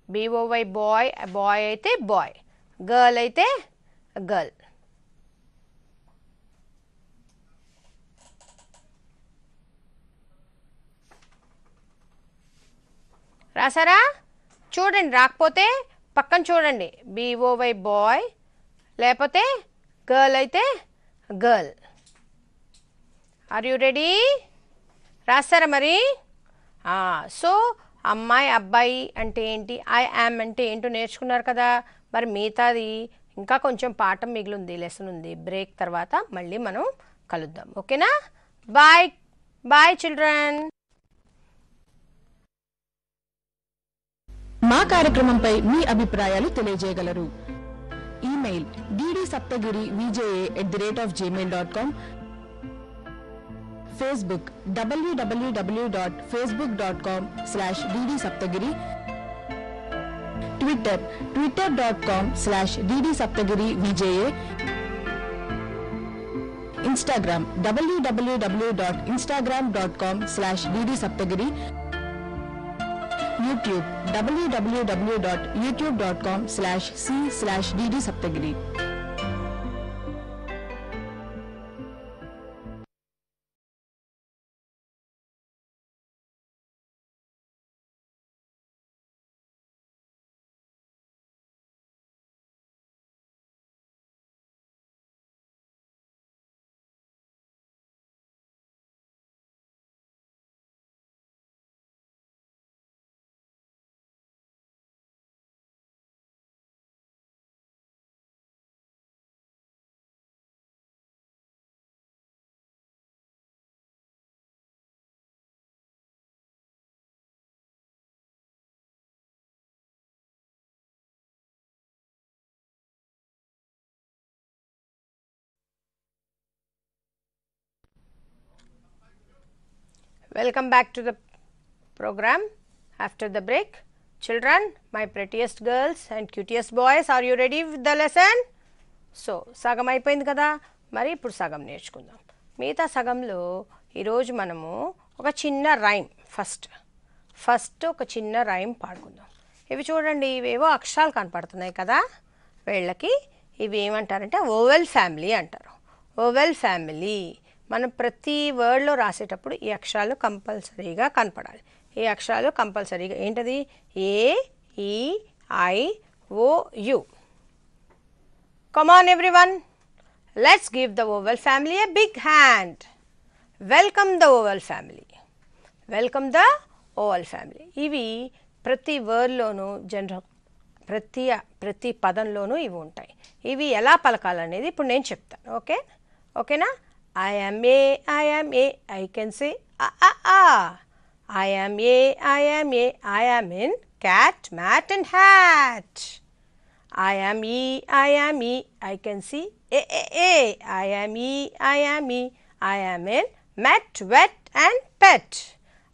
BOY boy boy అయితే boy girl అయితే girl రాసారా చూడండి రాకపోతే పక్కన చూడండి BOY బాయ్ లేకపోతే గర్ల్ అయితే గర్ల్ ఆర్ యు రెడీ రాసారా మరి సో అమ్మాయి అబ్బాయి అంటే ఏంటి ఐ యామ్ అంటే ఏంటో నేర్చుకున్నారు కదా మరి మిగతాది ఇంకా కొంచెం పాఠం మిగిలింది లెసన్ ఉంది బ్రేక్ తర్వాత మళ్ళీ మనం కలుద్దాం ఓకేనా బాయ్ బాయ్ చిల్డ్రన్ మా కార్యక్రమంపై మీ అభిప్రాయాలు తెలియజేయగలరు email ddSaptagiri@gmail.com Facebook www.facebook.com/ddsaptagiri Twitter twitter.com/ddsaptagirivja Instagram www.instagram.com/ddsaptagiri YouTube www.youtube.com/c/ddsaptagiri Welcome back to the program after the break. Children, my prettiest girls and cutest boys, are you ready with the lesson? So, సగం అయిపోయింది కదా మరి ఇప్పుడు సగం నేర్చుకుందాం మిగతా సగంలో ఈరోజు మనము ఒక చిన్న రైమ్ ఫస్ట్ ఒక చిన్న రైమ్ పాడుకుందాం ఇవి చూడండి ఇవేవో అక్షరాలు కనపడుతున్నాయి కదా వీళ్ళకి ఇవి ఏమంటారంటే ఓవెల్ ఫ్యామిలీ అంటారు ఓవెల్ ఫ్యామిలీ మనం ప్రతి వర్డ్లో రాసేటప్పుడు ఈ అక్షరాలు కంపల్సరీగా కనపడాలి ఈ అక్షరాలు కంపల్సరీగా ఏంటది AEIOU Come on everyone, let's give the vowel family a big hand. Welcome the vowel family. Welcome the vowel family. ఇవి ప్రతి వర్డ్లోనూ జనరల్ ప్రతి పదంలోనూ ఇవి ఉంటాయి ఇవి ఎలా పలకాలనేది ఇప్పుడు నేను చెప్తాను ఓకేనా I am a I can say I am a I am in cat mat and hat I am E I can see a I am E I am in mat wet and pet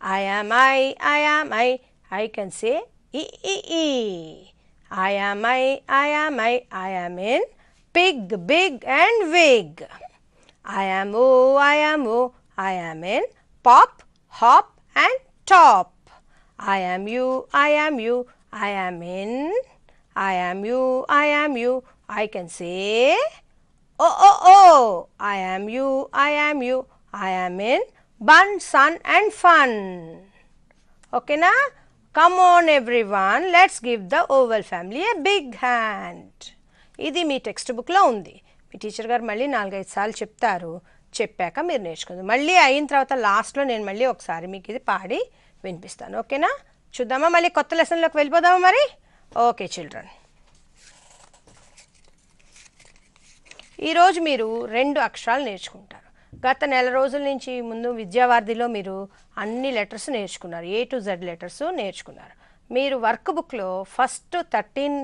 I am I can say e I am I am in pig big and wig I am O I am in pop hop and top I am you I am in I am you I can say oh I am you I am in bun sun and fun okay na come on everyone let's give the oval family a big hand ఇది మీ text బుక్లో ఉంది మీ teacher గారు మళ్ళీ 4-5 సార్లు చెప్తారు చెప్పాక మీరు నేర్చుకుందాం మళ్ళీ అయిన తర్వాత లాస్ట్లో నేను మళ్ళీ ఒకసారి మీకు ఇది పాడి వినిపిస్తాను ఓకేనా చూద్దామా మళ్ళీ కొత్త లెసన్లోకి వెళ్ళిపోదామా మరి ఓకే చిల్డ్రన్ ఈరోజు మీరు 2 అక్షరాలు నేర్చుకుంటారు గత నెల రోజుల నుంచి ముందు విద్యావార్ధిలో మీరు అన్ని లెటర్స్ నేర్చుకున్నారు A to Z లెటర్స్ నేర్చుకున్నారు మీరు వర్క్ బుక్లో ఫస్ట్ 13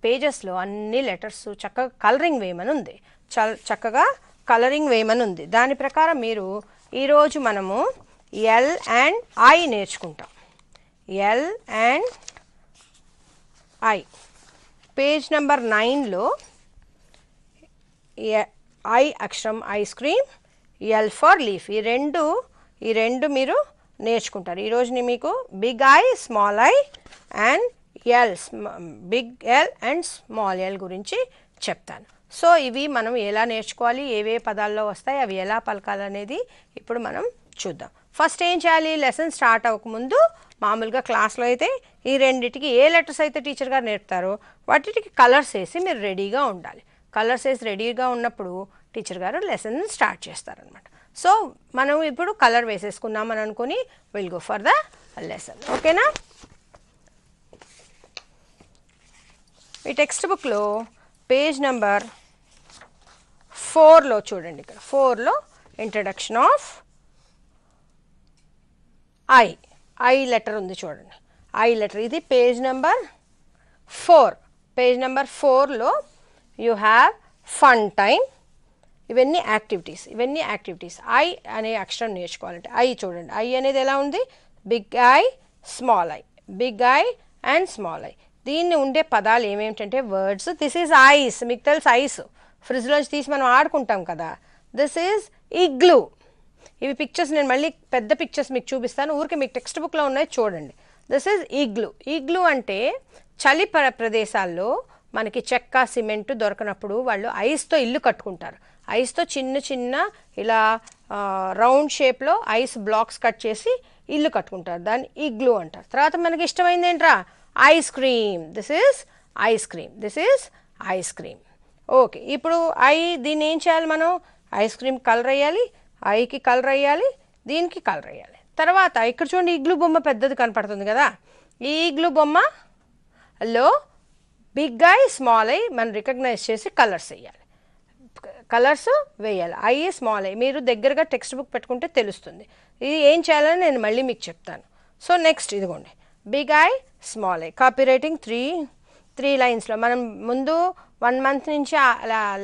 పేజెస్లో అన్ని లెటర్స్ చక్కగా కలరింగ్ వేయమని ఉంది చక్కగా కలరింగ్ వేయమని ఉంది దాని ప్రకారం మీరు ఈరోజు మనము L and I నేర్చుకుంటాం L and I page number 9లో I అక్షరం ice cream L for leaf ఈ రెండు ఈ రెండు మీరు నేర్చుకుంటారు. ఈరోజు మీకు big I small I and L, big L and small L గురించి చెప్తాను. సో ఇవి మనం ఎలా నేర్చుకోవాలి, ఏవే పదాల్లో వస్తాయి, అవి ఎలా పలకాలనేది ఇప్పుడు మనం చూద్దాం. ఫస్ట్ ఏం చేయాలి, లెసన్ స్టార్ట్ అవ్వకముందు మామూలుగా క్లాస్లో అయితే ఈ రెండిటికి ఏ లెటర్స్ అయితే టీచర్ గారు నేర్పుతారో వాటికి కలర్స్ వేసి మీరు రెడీగా ఉండాలి. కలర్స్ వేసి రెడీగా ఉన్నప్పుడు టీచర్ గారు లెసన్ స్టార్ట్ చేస్తారనమాట. సో మనం ఇప్పుడు కలర్ వేసేసుకున్నామని అనుకుని will go for the lesson. ఓకేనా? ఈ టెక్స్ట్ బుక్లో పేజ్ నెంబర్ 4లో చూడండి, ఇక్కడ 4లో ఇంట్రడక్షన్ ఆఫ్ ఐ లెటర్ ఉంది చూడండి. ఐ లెటర్ ఇది పేజ్ నెంబర్ 4. పేజ్ నెంబర్ 4లో యూ హ్యావ్ ఫన్ టైమ్. ఇవన్నీ యాక్టివిటీస్. ఐ అనే అక్షరం నేర్చుకోవాలంటే ఐ చూడండి. ఐ అనేది ఎలా ఉంది, big I small I, big I and small I. దీన్ని ఉండే పదాలు ఏమేమిటంటే వర్డ్స్. దిస్ ఈజ్ ఐస్, మీకు తెలుసు ఐస్ ఫ్రిడ్జ్లోంచి తీసి మనం ఆడుకుంటాం కదా. This is igloo. ఇవి పిక్చర్స్ నేను మళ్ళీ పెద్ద పిక్చర్స్ మీకు చూపిస్తాను, ఊరికే మీకు టెక్స్ట్ బుక్లో ఉన్నాయి చూడండి. This is igloo. ఇగ్లూ అంటే చలి ప్రదేశాల్లో మనకి చెక్క సిమెంట్ దొరకనప్పుడు వాళ్ళు ఐస్తో ఇల్లు కట్టుకుంటారు. ఐస్తో చిన్న ఇలా రౌండ్ షేప్లో ఐస్ బ్లాక్స్ కట్ చేసి ఇల్లు కట్టుకుంటారు, దాన్ని ఇగ్లూ అంటారు. తర్వాత మనకి ఇష్టమైంది ఏంట్రా, ice cream. This is ice cream. Okay, ఇప్పుడు దీన్ని ఏం చేయాలి, మనం ఐస్ క్రీమ్ కలర్ వేయాలి, ఐకి కలర్ వేయాలి, దీనికి కలర్ వేయాలి. తర్వాత ఇక్కడ చూడండి, ఇగ్లూ బొమ్మ పెద్దది కనపడుతుంది కదా. ఈ ఇగ్లూ బొమ్మలో బిగ్ ఐ స్మాల్ ఐ మనం రికగ్నైజ్ చేసి కలర్స్ వేయాలి. ఐ స్మాల్ ఐ మీరు దగ్గరగా టెక్స్ట్ బుక్ పెట్టుకుంటే తెలుస్తుంది. ఇది ఏం చేయాలని నేను మళ్ళీ మీకు చెప్తాను. సో నెక్స్ట్ ఇదిగోండి, big I small I. Copy writing 3 లైన్స్లో మనం ముందు 1 month నుంచి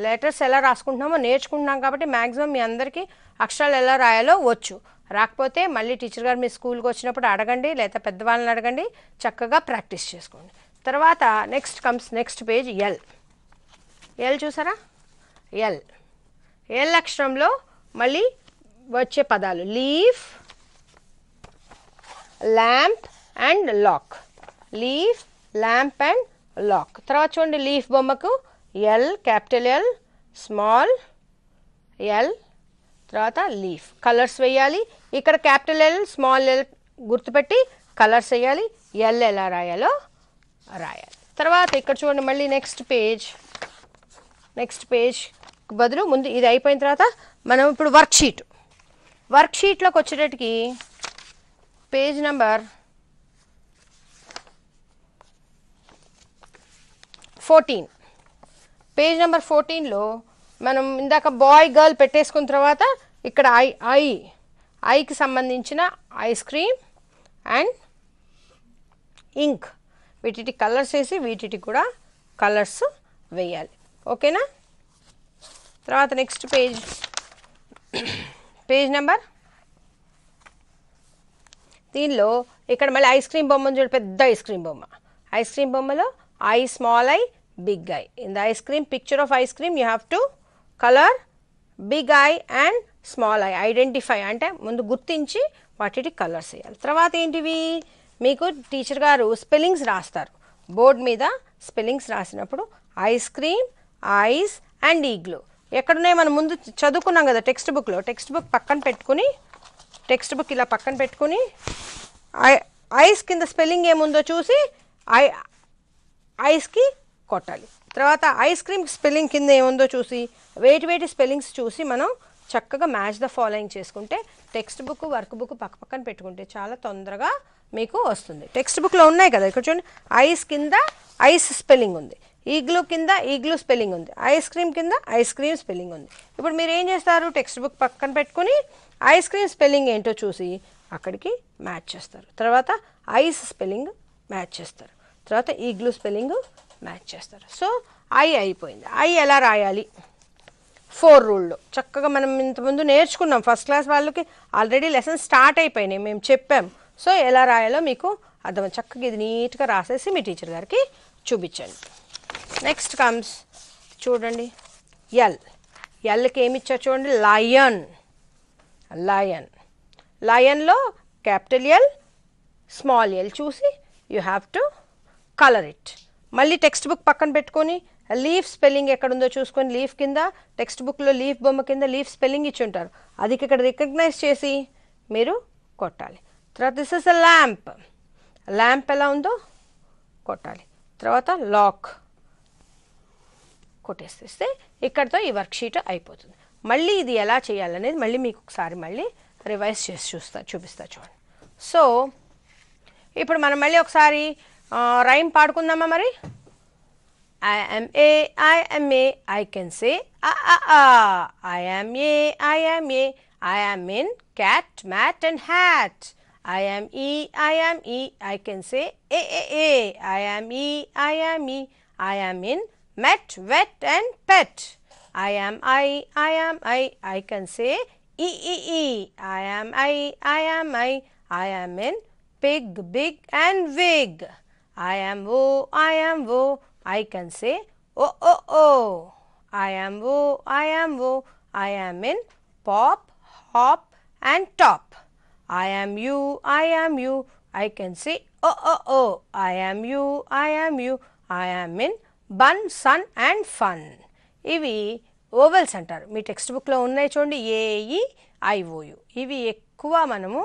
లెటర్స్ ఎలా రాసుకుంటున్నామో నేర్చుకుంటున్నాం కాబట్టి మ్యాక్సిమం మీ అందరికీ అక్షరాలు ఎలా రాయాలో వచ్చు. రాకపోతే మళ్ళీ టీచర్ గారు మీ స్కూల్కి వచ్చినప్పుడు అడగండి, లేదా పెద్దవాళ్ళని అడగండి, చక్కగా ప్రాక్టీస్ చేసుకోండి. తర్వాత నెక్స్ట్ పేజ్ ఎల్ చూసారా. ఎల్ అక్షరంలో మళ్ళీ వచ్చే పదాలు leaf, lamp and lock. Leaf, lamp and lock. తర్వాత చూడండి, లీఫ్ బొమ్మకు L, capital L, small L, తర్వాత లీఫ్. కలర్స్ వేయాలి. ఇక్కడ క్యాపిటల్ ఎల్, స్మాల్ ఎల్ గుర్తుపెట్టి కలర్స్ వేయాలి. ఎల్ ఎలా రాయాలో రాయాలి. తర్వాత ఇక్కడ చూడండి, మళ్ళీ నెక్స్ట్ పేజ్ బదులు ముందు ఇది అయిపోయిన తర్వాత మనం ఇప్పుడు వర్క్షీట్లోకి వచ్చేటట్టుకి పేజ్ నెంబర్ 14. పేజ్ నెంబర్ 14లో మనం ఇందాక బాయ్ గర్ల్ పెట్టేసుకున్న తర్వాత ఇక్కడ ఐకి సంబంధించిన ఐస్ క్రీమ్ అండ్ ఇంక్ వీటికి కలర్స్ వేసి వీటికి కూడా కలర్స్ వేయాలి. ఓకేనా? తర్వాత నెక్స్ట్ పేజ్ నెంబర్ దీనిలో ఇక్కడ మళ్ళీ ఐస్ క్రీమ్ బొమ్మ చూడండి, పెద్ద ఐస్ క్రీమ్ బొమ్మ. ఐస్ క్రీమ్ బొమ్మలో I small I big I. In the ice cream picture of ice cream you have to colour big I and small I. Identify అంటే ముందు గుర్తించి వాటికి కలర్స్ వేయాలి. తర్వాత ఏంటివి, మీకు టీచర్ గారు స్పెల్లింగ్స్ రాస్తారు బోర్డు మీద. స్పెల్లింగ్స్ రాసినప్పుడు ఐస్ క్రీమ్, ఐస్ అండ్ ఈగ్లూ ఎక్కడున్నాయి మనం ముందు చదువుకున్నాం కదా టెక్స్ట్ బుక్లో. టెక్స్ట్ బుక్ ఇలా పక్కన పెట్టుకుని ఐస్ కింద స్పెల్లింగ్ ఏముందో చూసి ఐస్కి కొట్టాలి. తర్వాత ఐస్ క్రీమ్ స్పెల్లింగ్ కింద ఏముందో చూసి వేటి స్పెల్లింగ్స్ చూసి మనం చక్కగా మ్యాచ్ ద ఫాలోయింగ్ చేసుకుంటే టెక్స్ట్ బుక్, వర్క్ బుక్ పక్కన పెట్టుకుంటే చాలా తొందరగా మీకు వస్తుంది. టెక్స్ట్ బుక్లో ఉన్నాయి కదా, ఇక్కడ చూడండి, ఐస్ కింద ఐస్ స్పెల్లింగ్ ఉంది, ఈగ్లూ కింద ఈగ్లూ స్పెల్లింగ్ ఉంది, ఐస్ క్రీమ్ కింద ఐస్ క్రీమ్ స్పెల్లింగ్ ఉంది. ఇప్పుడు మీరు ఏం చేస్తారు, టెక్స్ట్ బుక్ పక్కన పెట్టుకుని ఐస్ క్రీమ్ స్పెల్లింగ్ ఏంటో చూసి అక్కడికి మ్యాచ్ చేస్తారు. తర్వాత ఐస్ స్పెల్లింగ్ మ్యాచ్ చేస్తారు. తర్వాత ఈగ్లూ స్పెల్లింగ్ మ్యాచ్ చేస్తారు. సో అయిపోయింది. ఎలా రాయాలి 4 రూల్లో చక్కగా మనం ఇంతకుముందు నేర్చుకున్నాం. ఫస్ట్ క్లాస్ వాళ్ళకి ఆల్రెడీ లెసన్ స్టార్ట్ అయిపోయినాయి, మేము చెప్పాం. సో ఎలా రాయాలో మీకు అర్థం. చక్కగా ఇది నీట్గా రాసేసి మీ టీచర్ గారికి చూపించండి. నెక్స్ట్ కమ్స్ చూడండి ఎల్కి ఏమి ఇచ్చారు చూడండి, లయన్. లయన్లో క్యాపిటల్ ఎల్ స్మాల్ ఎల్ చూసి you have to colour it. మళ్ళీ టెక్స్ట్ బుక్ పక్కన పెట్టుకొని లీఫ్ స్పెల్లింగ్ ఎక్కడుందో చూసుకొని లీఫ్ కింద టెక్స్ట్ బుక్లో లీఫ్ బొమ్మ కింద లీఫ్ స్పెల్లింగ్ ఇచ్చి ఉంటారు, అది ఇక్కడ రికగ్నైజ్ చేసి మీరు కొట్టాలి. తర్వాత this is a lamp, lamp ఎలా ఉందో కొట్టాలి. తర్వాత లాక్ కొట్టేస్తే ఇక్కడితో ఈ వర్క్షీట్ అయిపోతుంది. మళ్ళీ ఇది ఎలా చేయాలనేది మళ్ళీ మీకు ఒకసారి మళ్ళీ రివైజ్ చేసి చూపిస్తా చూడండి. సో ఇప్పుడు మనం మళ్ళీ ఒకసారి రైమ్ పాడుకుందామా మరి. I am a, I am a, I can say I am a, I am a, I am in cat, mat and hat. I am e, I am e, I can say a. I am e, I am e, I am in met, wet and pet. I am I am I can say e. I am I am I am in pig, big and wig. I am o, I can say oh. I am o, I am in pop, hop and top. I am you, I can say oh. I am you, I am in bun, sun and fun. ఇవి vowels అంటారు. మీ text బుక్లో ఉన్నాయి చూడండి, AE IOU. ఇవి ఎక్కువ మనము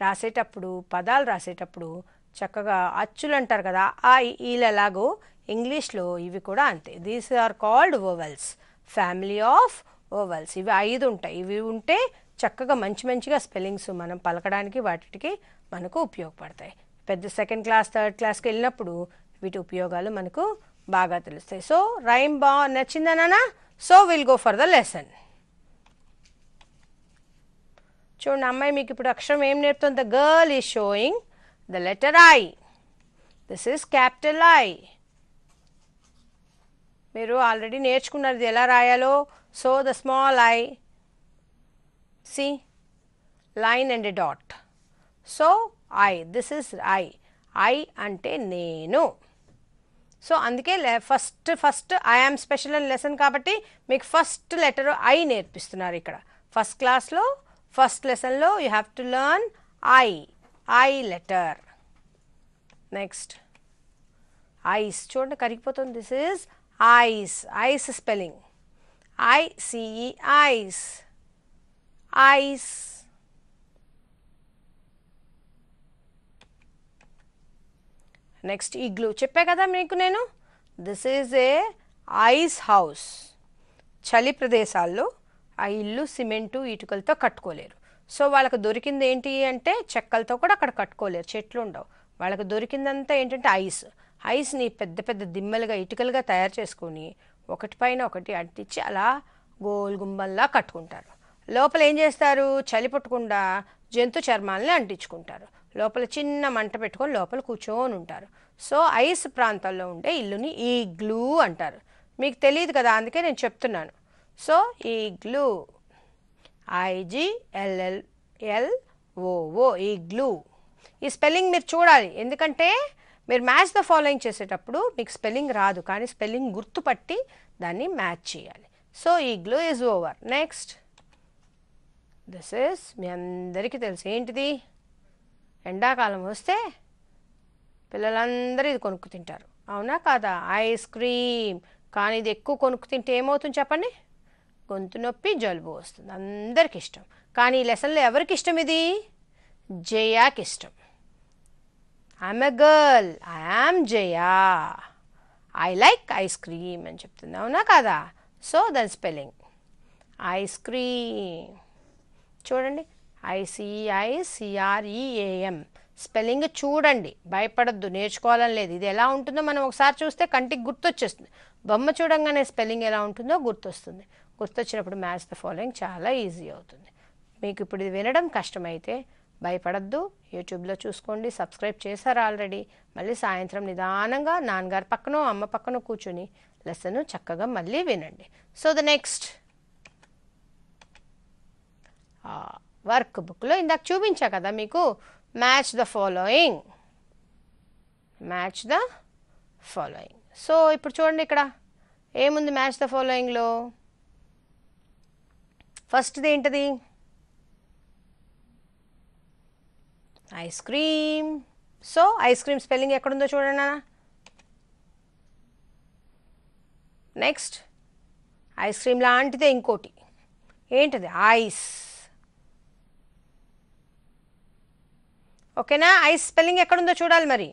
రాసేటప్పుడు, పదాలు రాసేటప్పుడు చక్కగా అచ్చులు అంటారు కదా, ఆ ఈలలాగో ఇంగ్లీష్లో ఇవి కూడా అంతే. These are called vowels, family of vowels. ఇవి 5 ఉంటాయి. ఇవి ఉంటే చక్కగా మంచిగా స్పెల్లింగ్స్ మనం పలకడానికి వాటికి మనకు ఉపయోగపడతాయి. పెద్ద సెకండ్ క్లాస్, థర్డ్ క్లాస్కి వెళ్ళినప్పుడు వీటి ఉపయోగాలు మనకు బాగా తెలుస్తాయి. సో రైమ్ నచ్చిందా నాన్న? So will go for the lesson. చూడండి అమ్మాయి మీకు ఇప్పుడు అక్షరం ఏం నేర్పుతుంది. The girl is showing the letter I. This is capital I. మీరు ఆల్రెడీ నేర్చుకున్నారు ఇది ఎలా రాయాలో. So the small I, see line and a dot. So I, this is I. I అంటే నేను. సో అందుకే ఫస్ట్ ఐ యామ్ స్పెషల్ అని lesson కాబట్టి మీకు ఫస్ట్ లెటర్ ఐ నేర్పిస్తున్నారు ఇక్కడ. ఫస్ట్ క్లాస్లో ఫస్ట్ లెసన్లో you have to learn I letter. Next ice, చూడండి కరిగిపోతుంది. This is ice, ice spelling I C E, ice, ice. Next igloo చెప్పా కదా మీకు నేను. This is a ice house. చలి ప్రదేశాల్లో ఆ ఇల్లు సిమెంటు ఇటుకలతో కట్టుకోలేరు. సో వాళ్ళకు దొరికింది ఏంటి అంటే చెక్కలతో కూడా అక్కడ కట్టుకోలేరు, చెట్లు ఉండవు. వాళ్ళకు దొరికిందంతా ఏంటంటే ఐస్. ఐస్ని పెద్ద పెద్ద దిమ్మలుగా ఇటుకలుగా తయారు చేసుకొని ఒకటిపైన ఒకటి అంటించి అలా గోల్ గుంబంలా కట్టుకుంటారు. లోపల ఏం చేస్తారు, చలి పట్టకుండా జంతు చర్మాలని అంటించుకుంటారు. లోపల చిన్న మంట పెట్టుకొని లోపల కూర్చొని ఉంటారు. సో ఐస్ ప్రాంతాల్లో ఉండే ఇల్లుని ఈగ్లూ అంటారు. మీకు తెలియదు కదా అందుకే నేను చెప్తున్నాను. So igloo, IGLLLOO, igloo. ఈ స్పెల్లింగ్ మీరు చూడాలి, ఎందుకంటే మీరు మ్యాచ్ ద ఫాలోయింగ్ చేసేటప్పుడు మీకు స్పెల్లింగ్ రాదు, కానీ స్పెల్లింగ్ గుర్తుపట్టి దాన్ని మ్యాచ్ చేయాలి. So igloo is over. Next this is మీ అందరికీ తెలుసు ఏంటిది, ఎండాకాలం వస్తే పిల్లలందరూ ఇది కొనుక్కు తింటారు, అవునా కాదా? Ice cream. కానీ ఇది ఎక్కువ కొనుక్కు తింటే ఏమవుతుంది చెప్పండి, గొంతు నొప్పి, జలుబు వస్తుంది. అందరికి ఇష్టం. కానీ ఈ లెసన్లో ఎవరికి ఇష్టం ఇది? జయాకి ఇష్టం. I'm a girl, I'm Jaya, I like ice cream అని చెప్తుంది, అవునా కాదా? సో దాని స్పెల్లింగ్ ఐస్ క్రీమ్. చూడండి ICICREAM స్పెల్లింగ్ చూడండి, భయపడద్దు, నేర్చుకోవాలని లేదు. ఇది ఎలా ఉంటుందో మనం ఒకసారి చూస్తే కంటికి గుర్తొచ్చేస్తుంది. బొమ్మ చూడంగానే స్పెల్లింగ్ ఎలా ఉంటుందో గుర్తొస్తుంది. గుర్తొచ్చినప్పుడు మ్యాచ్ ద ఫాలోయింగ్ చాలా ఈజీ అవుతుంది. మీకు ఇప్పుడు ఇది వినడం కష్టమైతే భయపడద్దు, యూట్యూబ్లో చూసుకోండి. సబ్స్క్రైబ్ చేశారు ఆల్రెడీ. మళ్ళీ సాయంత్రం నిదానంగా నాన్నగారి పక్కనో అమ్మ పక్కనో కూర్చొని లెసన్ చక్కగా మళ్ళీ వినండి. సో ద నెక్స్ట్ వర్క్ బుక్లో ఇందాక చూపించా కదా మీకు, match the following, match the following. So ఇప్పుడు చూడండి ఇక్కడ ఏముంది మ్యాచ్ ద ఫాలోయింగ్లో. ఫస్ట్ది ఏంటిది? Ice cream. So ice cream spelling ఎక్కడుందో చూడండి నాన్న. నెక్స్ట్ ఐస్ క్రీమ్ లాంటిదే ఇంకోటి ఏంటది, ఐస్. ఓకేనా, ఐస్ స్పెల్లింగ్ ఎక్కడుందో చూడాలి మరి.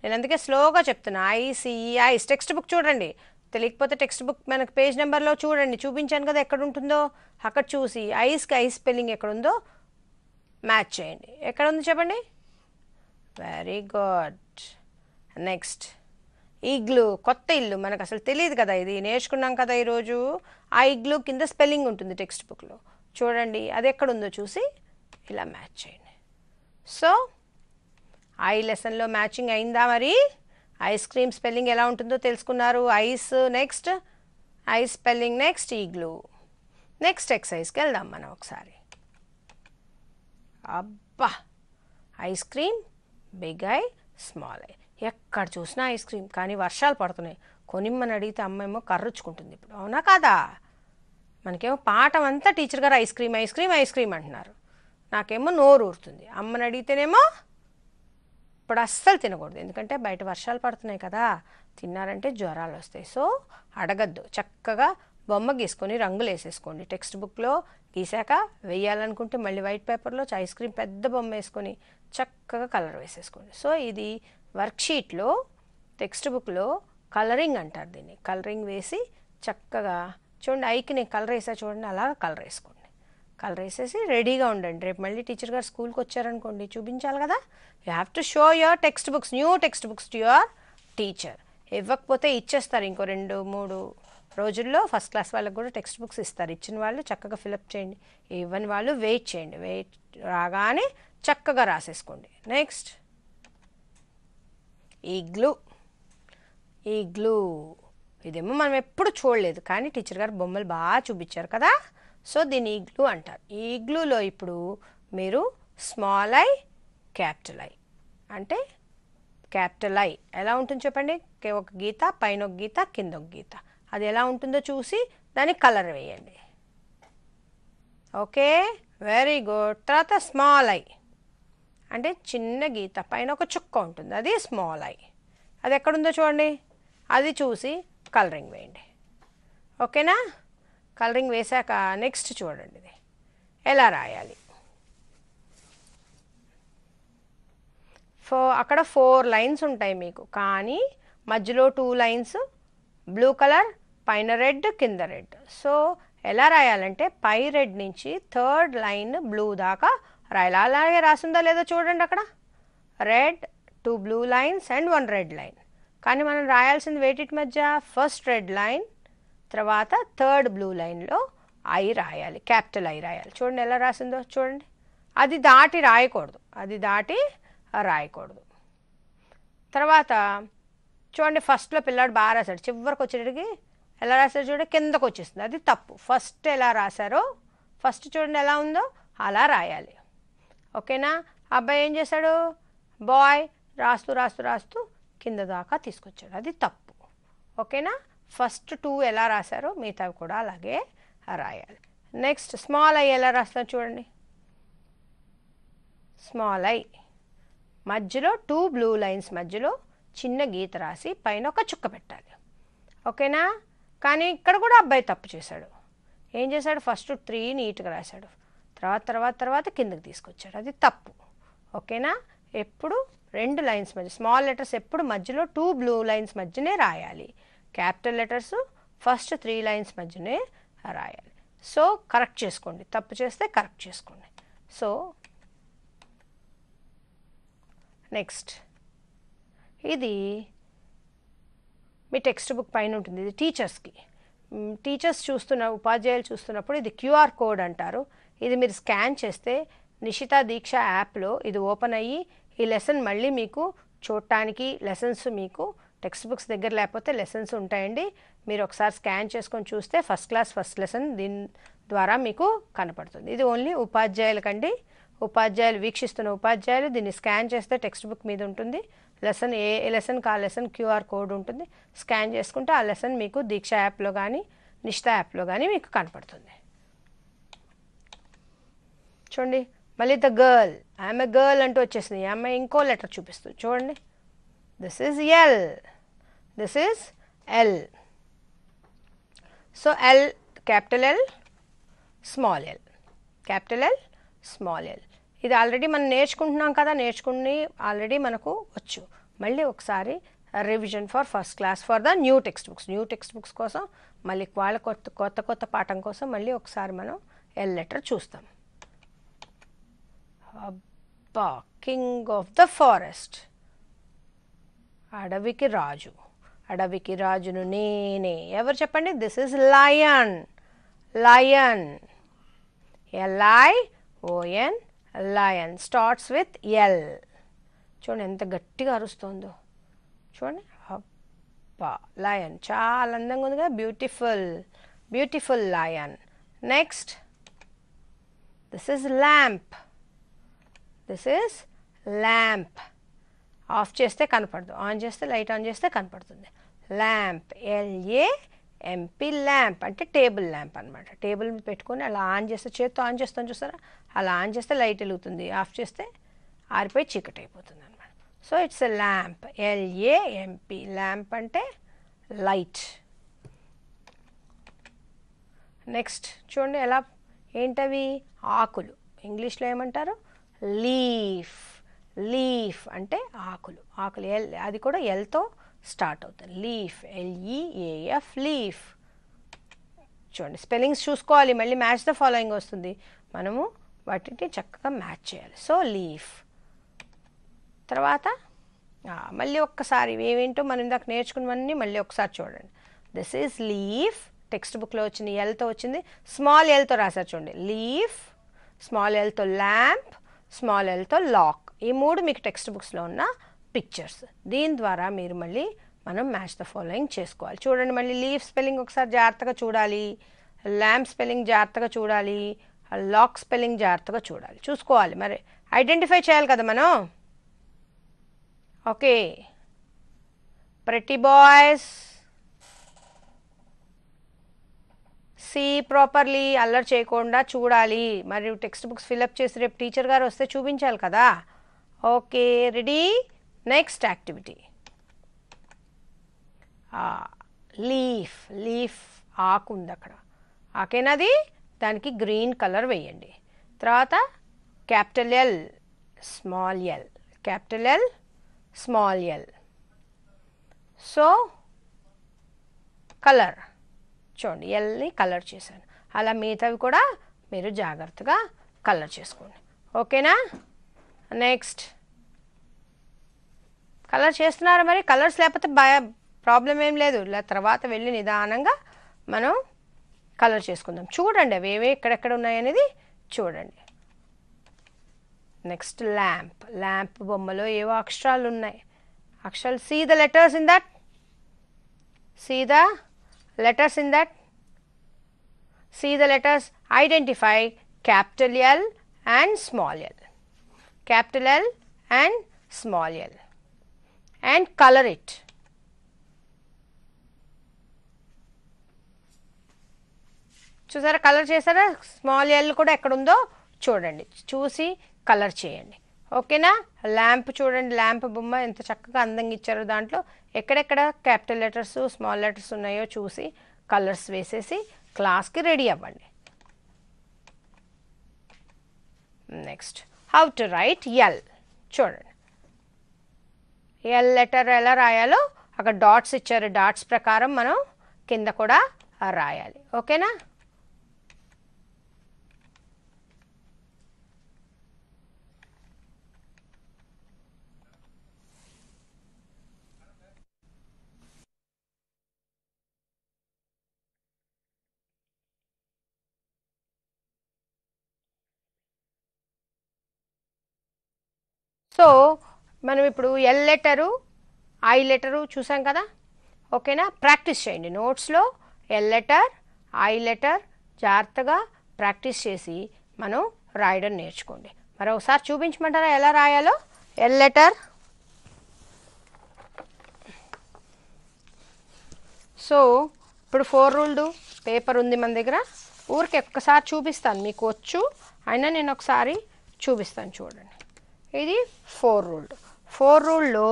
నేను అందుకే స్లోగా చెప్తున్నా. ఐస్, ఈ ఐస్. టెక్స్ట్ బుక్ చూడండి, తెలియకపోతే టెక్స్ట్ బుక్ మనకు పేజ్ నెంబర్లో చూడండి, చూపించాను కదా ఎక్కడ ఉంటుందో. అక్కడ చూసి ఐస్కి ఐస్ స్పెల్లింగ్ ఎక్కడుందో మ్యాచ్ చేయండి. ఎక్కడ ఉంది చెప్పండి. Very good. నెక్స్ట్ ఈగ్లూ, కొత్త ఇల్లు. మనకు అసలు తెలియదు కదా, ఇది నేర్చుకున్నాం కదా ఈరోజు. ఆ ఇగ్లూ కింద స్పెల్లింగ్ ఉంటుంది టెక్స్ట్ బుక్లో, చూడండి అది ఎక్కడుందో చూసి ఇలా మ్యాచ్ చేయండి. సో ఐ లెసన్లో మ్యాచింగ్ అయిందా మరి? ఐస్ క్రీమ్ స్పెల్లింగ్ ఎలా ఉంటుందో తెలుసుకున్నారు. Ice next, ice spelling next, igloo. Next ఎక్సర్సైజ్కి వెళ్దాం మనం ఒకసారి. అబ్బా, ice cream, big I, small I. ఎక్కడ చూసినా ఐస్ క్రీమ్, కానీ వర్షాలు పడుతున్నాయి. కొనిమ్మని అడిగితే అమ్మేమో కర్రుచ్చుకుంటుంది ఇప్పుడు, అవునా కాదా? మనకేమో పాఠం అంతా టీచర్ గారు ice cream ice cream ice cream అంటున్నారు, నాకేమో నోరు ఊరుతుంది. అమ్మని అడిగితేనేమో ఇప్పుడు అస్సలు తినకూడదు, ఎందుకంటే బయట వర్షాలు పడుతున్నాయి కదా, తిన్నారంటే జ్వరాలు వస్తాయి. సో అడగద్దు, చక్కగా బొమ్మ గీసుకొని రంగులు వేసేసుకోండి. టెక్స్ట్ బుక్లో గీసాక వేయాలనుకుంటే మళ్ళీ వైట్ పేపర్లో ఐస్ క్రీమ్ పెద్ద బొమ్మ వేసుకొని చక్కగా కలర్ వేసేసుకోండి. సో ఇది వర్క్షీట్లో, టెక్స్ట్ బుక్లో కలరింగ్ అంటారు దీన్ని. కలరింగ్ వేసి చక్కగా చూడండి, ఐకి నేను కలర్ వేసా చూడండి, అలా కలర్ వేసుకోండి. కలర్ వేసేసి రెడీగా ఉండండి. రేపు మళ్ళీ టీచర్ గారు స్కూల్కి వచ్చారనుకోండి, చూపించాలి కదా. You have to show your text books, new text books to your teacher. ఇవ్వకపోతే ఇచ్చేస్తారు ఇంకో 2-3 రోజుల్లో. ఫస్ట్ క్లాస్ వాళ్ళకి కూడా టెక్స్ట్ బుక్స్ ఇస్తారు. ఇచ్చిన వాళ్ళు చక్కగా ఫిలప్ చేయండి, ఇవ్వని వాళ్ళు వెయిట్ చేయండి. వెయిట్ రాగానే చక్కగా రాసేసుకోండి. నెక్స్ట్ ఈగ్లూ. ఈగ్లూ ఇదేమో మనం ఎప్పుడు చూడలేదు, కానీ టీచర్ గారు బొమ్మలు బాగా చూపించారు కదా. సో దీన్ని ఈగ్లూ అంటారు. ఈగ్లూలో ఇప్పుడు మీరు స్మాల్ ఐ, క్యాపిటల్ ఐ, అంటే క్యాపిటల్ ఐ ఎలా ఉంటుంది చెప్పండి. ఒక గీత, పైన ఒక గీత, కింద ఒక గీత. అది ఎలా ఉంటుందో చూసి దానికి కలర్ వేయండి. Okay, very good. తర్వాత స్మాల్ ఐ అంటే చిన్న గీత, పైన ఒక చుక్క ఉంటుంది, అది స్మాల్ ఐ. అది ఎక్కడుందో చూడండి, అది చూసి కలరింగ్ వేయండి. ఓకేనా, కలరింగ్ వేశాక నెక్స్ట్ చూడండి ఇది ఎలా రాయాలి. అక్కడ 4 లైన్స్ ఉంటాయి మీకు, కానీ మధ్యలో 2 లైన్స్ బ్లూ కలర్, పైన రెడ్, కింద రెడ్. సో ఎలా రాయాలంటే పై రెడ్ నుంచి 3rd లైన్ బ్లూ దాకా రాయాలి. అలాగే రాసిందా లేదో చూడండి. అక్కడ red, 2 blue lines and 1 red line. కానీ మనం రాయాల్సింది వేటిటి మధ్య, ఫస్ట్ రెడ్ లైన్ తర్వాత 3rd బ్లూ లైన్లో ఐ రాయాలి, క్యాపిటల్ ఐ రాయాలి. చూడండి ఎలా రాసిందో చూడండి. అది దాటి రాయకూడదు, అది దాటి రాయకూడదు. తర్వాత చూడండి, ఫస్ట్లో పిల్లాడు బాగా రాశాడు, చివరికి వచ్చేటికి ఎలా రాశాడు చూడండి, కిందకు వచ్చేస్తుంది, అది తప్పు. ఫస్ట్ ఎలా రాశారో ఫస్ట్ చూడండి ఎలా ఉందో అలా రాయాలి. ఓకేనా, అబ్బాయి ఏం చేశాడు, బాయ్ రాస్తూ రాస్తూ రాస్తూ కింద దాకా తీసుకొచ్చాడు, అది తప్పు. ఓకేనా, ఫస్ట్ 2 ఎలా రాశారో మిగతావి కూడా అలాగే రాయాలి. నెక్స్ట్ స్మాల్ ఐ ఎలా రాస్తారో చూడండి. స్మాల్ ఐ మధ్యలో 2 బ్లూ లైన్స్ మధ్యలో చిన్న గీత రాసి పైన ఒక చుక్క పెట్టాలి. ఓకేనా, కానీ ఇక్కడ కూడా అబ్బాయి తప్పు చేశాడు. ఏం చేశాడు, ఫస్ట్ 3 నీట్గా రాశాడు, తర్వాత కిందకి తీసుకొచ్చాడు, అది తప్పు. ఓకేనా, ఎప్పుడు 2 లైన్స్ మధ్య స్మాల్ లెటర్స్ ఎప్పుడు మధ్యలో 2 బ్లూ లైన్స్ మధ్యనే రాయాలి. క్యాపిటల్ లెటర్స్ ఫస్ట్ 3 లైన్స్ మధ్యనే రాయాలి. సో కరెక్ట్ చేసుకోండి, తప్పు చేస్తే కరెక్ట్ చేసుకోండి. సో నెక్స్ట్ ఇది మీ టెక్స్ట్ బుక్ పైన ఉంటుంది, ఇది టీచర్స్కి. టీచర్స్ ఉపాధ్యాయులు చూస్తున్నప్పుడు ఇది QR కోడ్ అంటారు. ఇది మీరు స్కాన్ చేస్తే నిషితా దీక్ష యాప్లో ఇది ఓపెన్ అయ్యి ఈ లెసన్ మళ్ళీ మీకు చూడటానికి, లెసన్స్ మీకు టెక్స్ట్ బుక్స్ దగ్గర లేకపోతే లెసన్స్ ఉంటాయండి. మీరు ఒకసారి స్కాన్ చేసుకొని చూస్తే ఫస్ట్ క్లాస్ ఫస్ట్ లెసన్ దీని ద్వారా మీకు కనపడుతుంది. ఇది ఓన్లీ ఉపాధ్యాయులకండి. ఉపాధ్యాయులు వీక్షిస్తున్న ఉపాధ్యాయులు దీన్ని స్కాన్ చేస్తే టెక్స్ట్ బుక్ మీద ఉంటుంది. లెసన్ ఏ లెసన్కి ఆ లెసన్ QR కోడ్ ఉంటుంది. స్కాన్ చేసుకుంటే ఆ లెసన్ మీకు దీక్ష యాప్లో కానీ నిషితా యాప్లో కానీ మీకు కనపడుతుంది. చూడండి, మళ్ళీ the girl, I'm a girl అంటూ వచ్చేసింది. ఈ అమ్మాయి ఇంకో లెటర్ చూపిస్తుంది చూడండి. This is L, this is L. So L, capital L, small L, capital L, small L. ఇది ఆల్రెడీ మనం నేర్చుకుంటున్నాం కదా, నేర్చుకుని ఆల్రెడీ మనకు వచ్చు. మళ్ళీ ఒకసారి revision for first class for the new text books. New text books కోసం మళ్ళీ వాళ్ళ కొత్త పాఠం కోసం మళ్ళీ ఒకసారి మనం ఎల్ లెటర్ చూస్తాం. అబ్బా, కింగ్ ఆఫ్ ద ఫారెస్ట్, అడవికి రాజు, అడవికి రాజును నేనే. ఎవరు చెప్పండి? This is lion, lion, LION, lion. Starts with L. చూడండి ఎంత గట్టిగా అరుస్తుందో చూడండి. అబ్బా, లయన్ చాలా అందంగా ఉంది కదా, beautiful, beautiful lion. Next this is lamp, this is lamp. Of చేస్తే కనపడదు, ఆన్ చేస్తే లైట్ ఆన్ చేస్తే కనపడుతుంది. ల్యాంప్, LAMP, ల్యాంప్ అంటే టేబుల్ ల్యాంప్ అనమాట. టేబుల్ మీద పెట్టుకొని అలా ఆన్ చేస్తే, చేత్తో ఆన్ చేస్తాం చూస్తారా, అలా ఆన్ చేస్తే లైట్ వెలుగుతుంది, ఆఫ్ చేస్తే ఆరిపోయి చీకటి అయిపోతుంది అనమాట. So it's a lamp, LAMP. Lamp అంటే లైట్. నెక్స్ట్ చూడండి ఎలా, ఏంటవి? ఆకులు. ఇంగ్లీష్లో ఏమంటారు? లీఫ్. లీఫ్ అంటే ఆకులు, ఆకులు. ఎల్, అది కూడా ఎల్తో స్టార్ట్ అవుతుంది. Leaf, LEAF, leaf. చూడండి స్పెల్లింగ్స్ చూసుకోవాలి, మళ్ళీ మ్యాచ్ ద ఫాలోయింగ్ వస్తుంది, మనము వాటిని చక్కగా మ్యాచ్ చేయాలి. So leaf. తర్వాత మళ్ళీ ఒక్కసారి ఏమేంటో మనం ఇందాక నేర్చుకున్నవన్నీ మళ్ళీ ఒకసారి చూడండి. దిస్ ఈజ్ లీఫ్, టెక్స్ట్ బుక్లో వచ్చింది ఎల్తో వచ్చింది, స్మాల్ ఎల్తో రాశారు చూడండి. లీఫ్, స్మాల్ ఎల్తో ల్యాంప్, స్మాల్ ఎల్తో లాక్. ఈ మూడు మీకు టెక్స్ట్ బుక్స్లో ఉన్న పిక్చర్స్. దీని ద్వారా మీరు మళ్ళీ మనం మ్యాచ్ ద ఫాలోయింగ్ చేసుకోవాలి. చూడండి మళ్ళీ లీఫ్ స్పెల్లింగ్ ఒకసారి జాగ్రత్తగా చూడాలి, ల్యాంప్ స్పెల్లింగ్ జాగ్రత్తగా చూడాలి, లాక్ స్పెల్లింగ్ జాగ్రత్తగా చూడాలి, చూసుకోవాలి. మరి ఐడెంటిఫై చేయాలి కదా మనం. Okay, pretty boys, see properly, అల్లరి చేయకుండా చూడాలి. మరియు టెక్స్ట్ బుక్స్ ఫిల్అప్ చేసి రేపు టీచర్ గారు వస్తే చూపించాలి కదా. Okay, ready? Next activity. Leaf, leaf ఆకు ఉంది అక్కడ, ఆకేనది, దానికి గ్రీన్ కలర్ వేయండి. తర్వాత capital L, small L, capital L, small L. So colour చూడండి, ఎల్ని కలర్ చేశాను. అలా మిగతావి కూడా మీరు జాగ్రత్తగా కలర్ చేసుకోండి. ఓకేనా? నెక్స్ట్ కలర్ చేస్తున్నారా? మరి కలర్స్ లేకపోతే ప్రాబ్లం ఏం లేదు, ఇలా తర్వాత వెళ్ళి నిదానంగా మనం కలర్ చేసుకుందాం. చూడండి అవి ఏవే ఎక్కడెక్కడ ఉన్నాయనేది చూడండి. నెక్స్ట్ ల్యాంప్, ల్యాంప్ బొమ్మలో ఏవో అక్షరాలు ఉన్నాయి, అక్షరాలు. See the letters in that, see the letters in that, see the letters. Identify capital L and small L, capital L and small l, and color it. చూసారా కలర్ చేసారా? Small L కూడా ఎక్కడ ఉందో చూడండి, చూసి కలర్ చేయండి. ఓకేనా? Lamp చూడండి, ల్యాంప్ బొమ్మ ఎంత చక్కగా అందంగా ఇచ్చారో. దాంట్లో ఎక్కడెక్కడ క్యాపిటల్ లెటర్స్, స్మాల్ లెటర్స్ ఉన్నాయో చూసి కలర్స్ వేసేసి క్లాస్కి రెడీ అవ్వండి. Next how to right L. చూడండి ఎల్ లెటర్ ఎలా రాయాలో అక్కడ డాట్స్ ఇచ్చారు, డాట్స్ ప్రకారం మనం కింద కూడా రాయాలి. ఓకేనా? సో మనం ఇప్పుడు ఎల్ లెటరు, ఐ లెటరు చూసాం కదా. ఓకేనా? ప్రాక్టీస్ చేయండి నోట్స్లో. ఎల్ లెటర్, ఐ లెటర్ జాగ్రత్తగా ప్రాక్టీస్ చేసి మనం రాయడం నేర్చుకోండి. మరి ఒకసారి చూపించమంటారా ఎలా రాయాలో? L letter. సో ఇప్పుడు 4 రూల్డ్ పేపర్ ఉంది మన దగ్గర. ఊరికి ఒక్కసారి చూపిస్తాను, మీకు వచ్చు అయినా నేను ఒకసారి చూపిస్తాను చూడండి. ఇది 4 రూల్డ్. 4 రూల్లో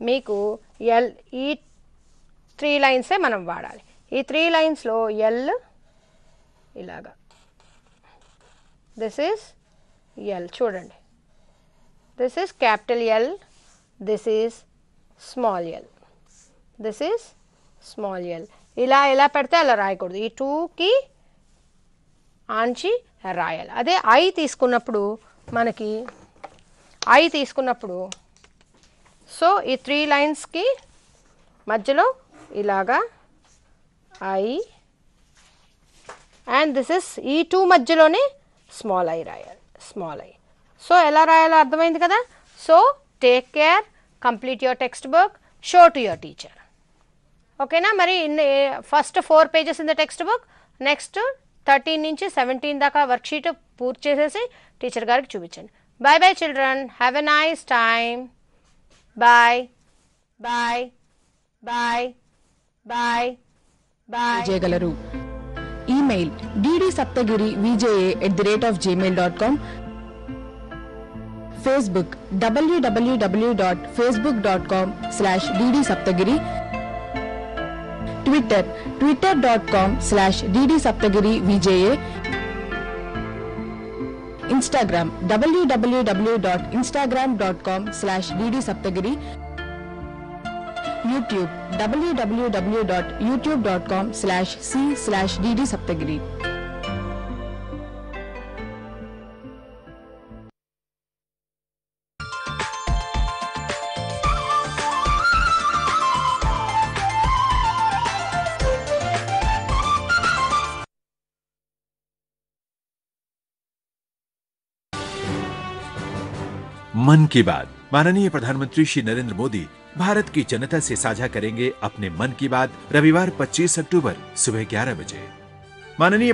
మీకు ఎల్ ఈ 3 లైన్సే మనం వాడాలి. ఈ 3 లైన్స్లో ఎల్ ఇలాగా, దిస్ ఈజ్ ఎల్ చూడండి, this is capital L, this is small L, this is small L. ఇలా ఎలా పెడితే అలా రాయకూడదు, ఈ 2కి ఆంచి రాయాలి. అదే ఐ తీసుకున్నప్పుడు మనకి సో ఈ 3 లైన్స్కి మధ్యలో ఇలాగా ఐ అండ్ దిస్ ఇస్ ఈ 2 మధ్యలోనే స్మాల్ ఐ రాయాలి, స్మాల్ ఐ. సో ఎలా రాయాలో అర్థమైంది కదా. So take care, complete your text book, show to your teacher. ఓకేనా. మరి first 4 pages in the text book, next 13 నుంచి 17 దాకా వర్క్షీట్ పూర్తి చేసేసి టీచర్ గారికి చూపించండి. Bye bye children, have a nice time. Bye bye bye bye bye. చేయగలరు. Email ddSaptagiri@gmail.com. Facebook www.facebook.com/ddSaptagiri. Twitter twitter.com/ddSaptagiriVJA. Instagram www.instagram.com/ddSaptagiri. YouTube www.youtube.com/c/ddSaptagiri. मन की बात। माननीय प्रधानमंत्री श्री नरेंद्र मोदी भारत की जनता से साझा करेंगे अपने मन की बात रविवार 25 अक्टूबर सुबह 11 बजे। माननीय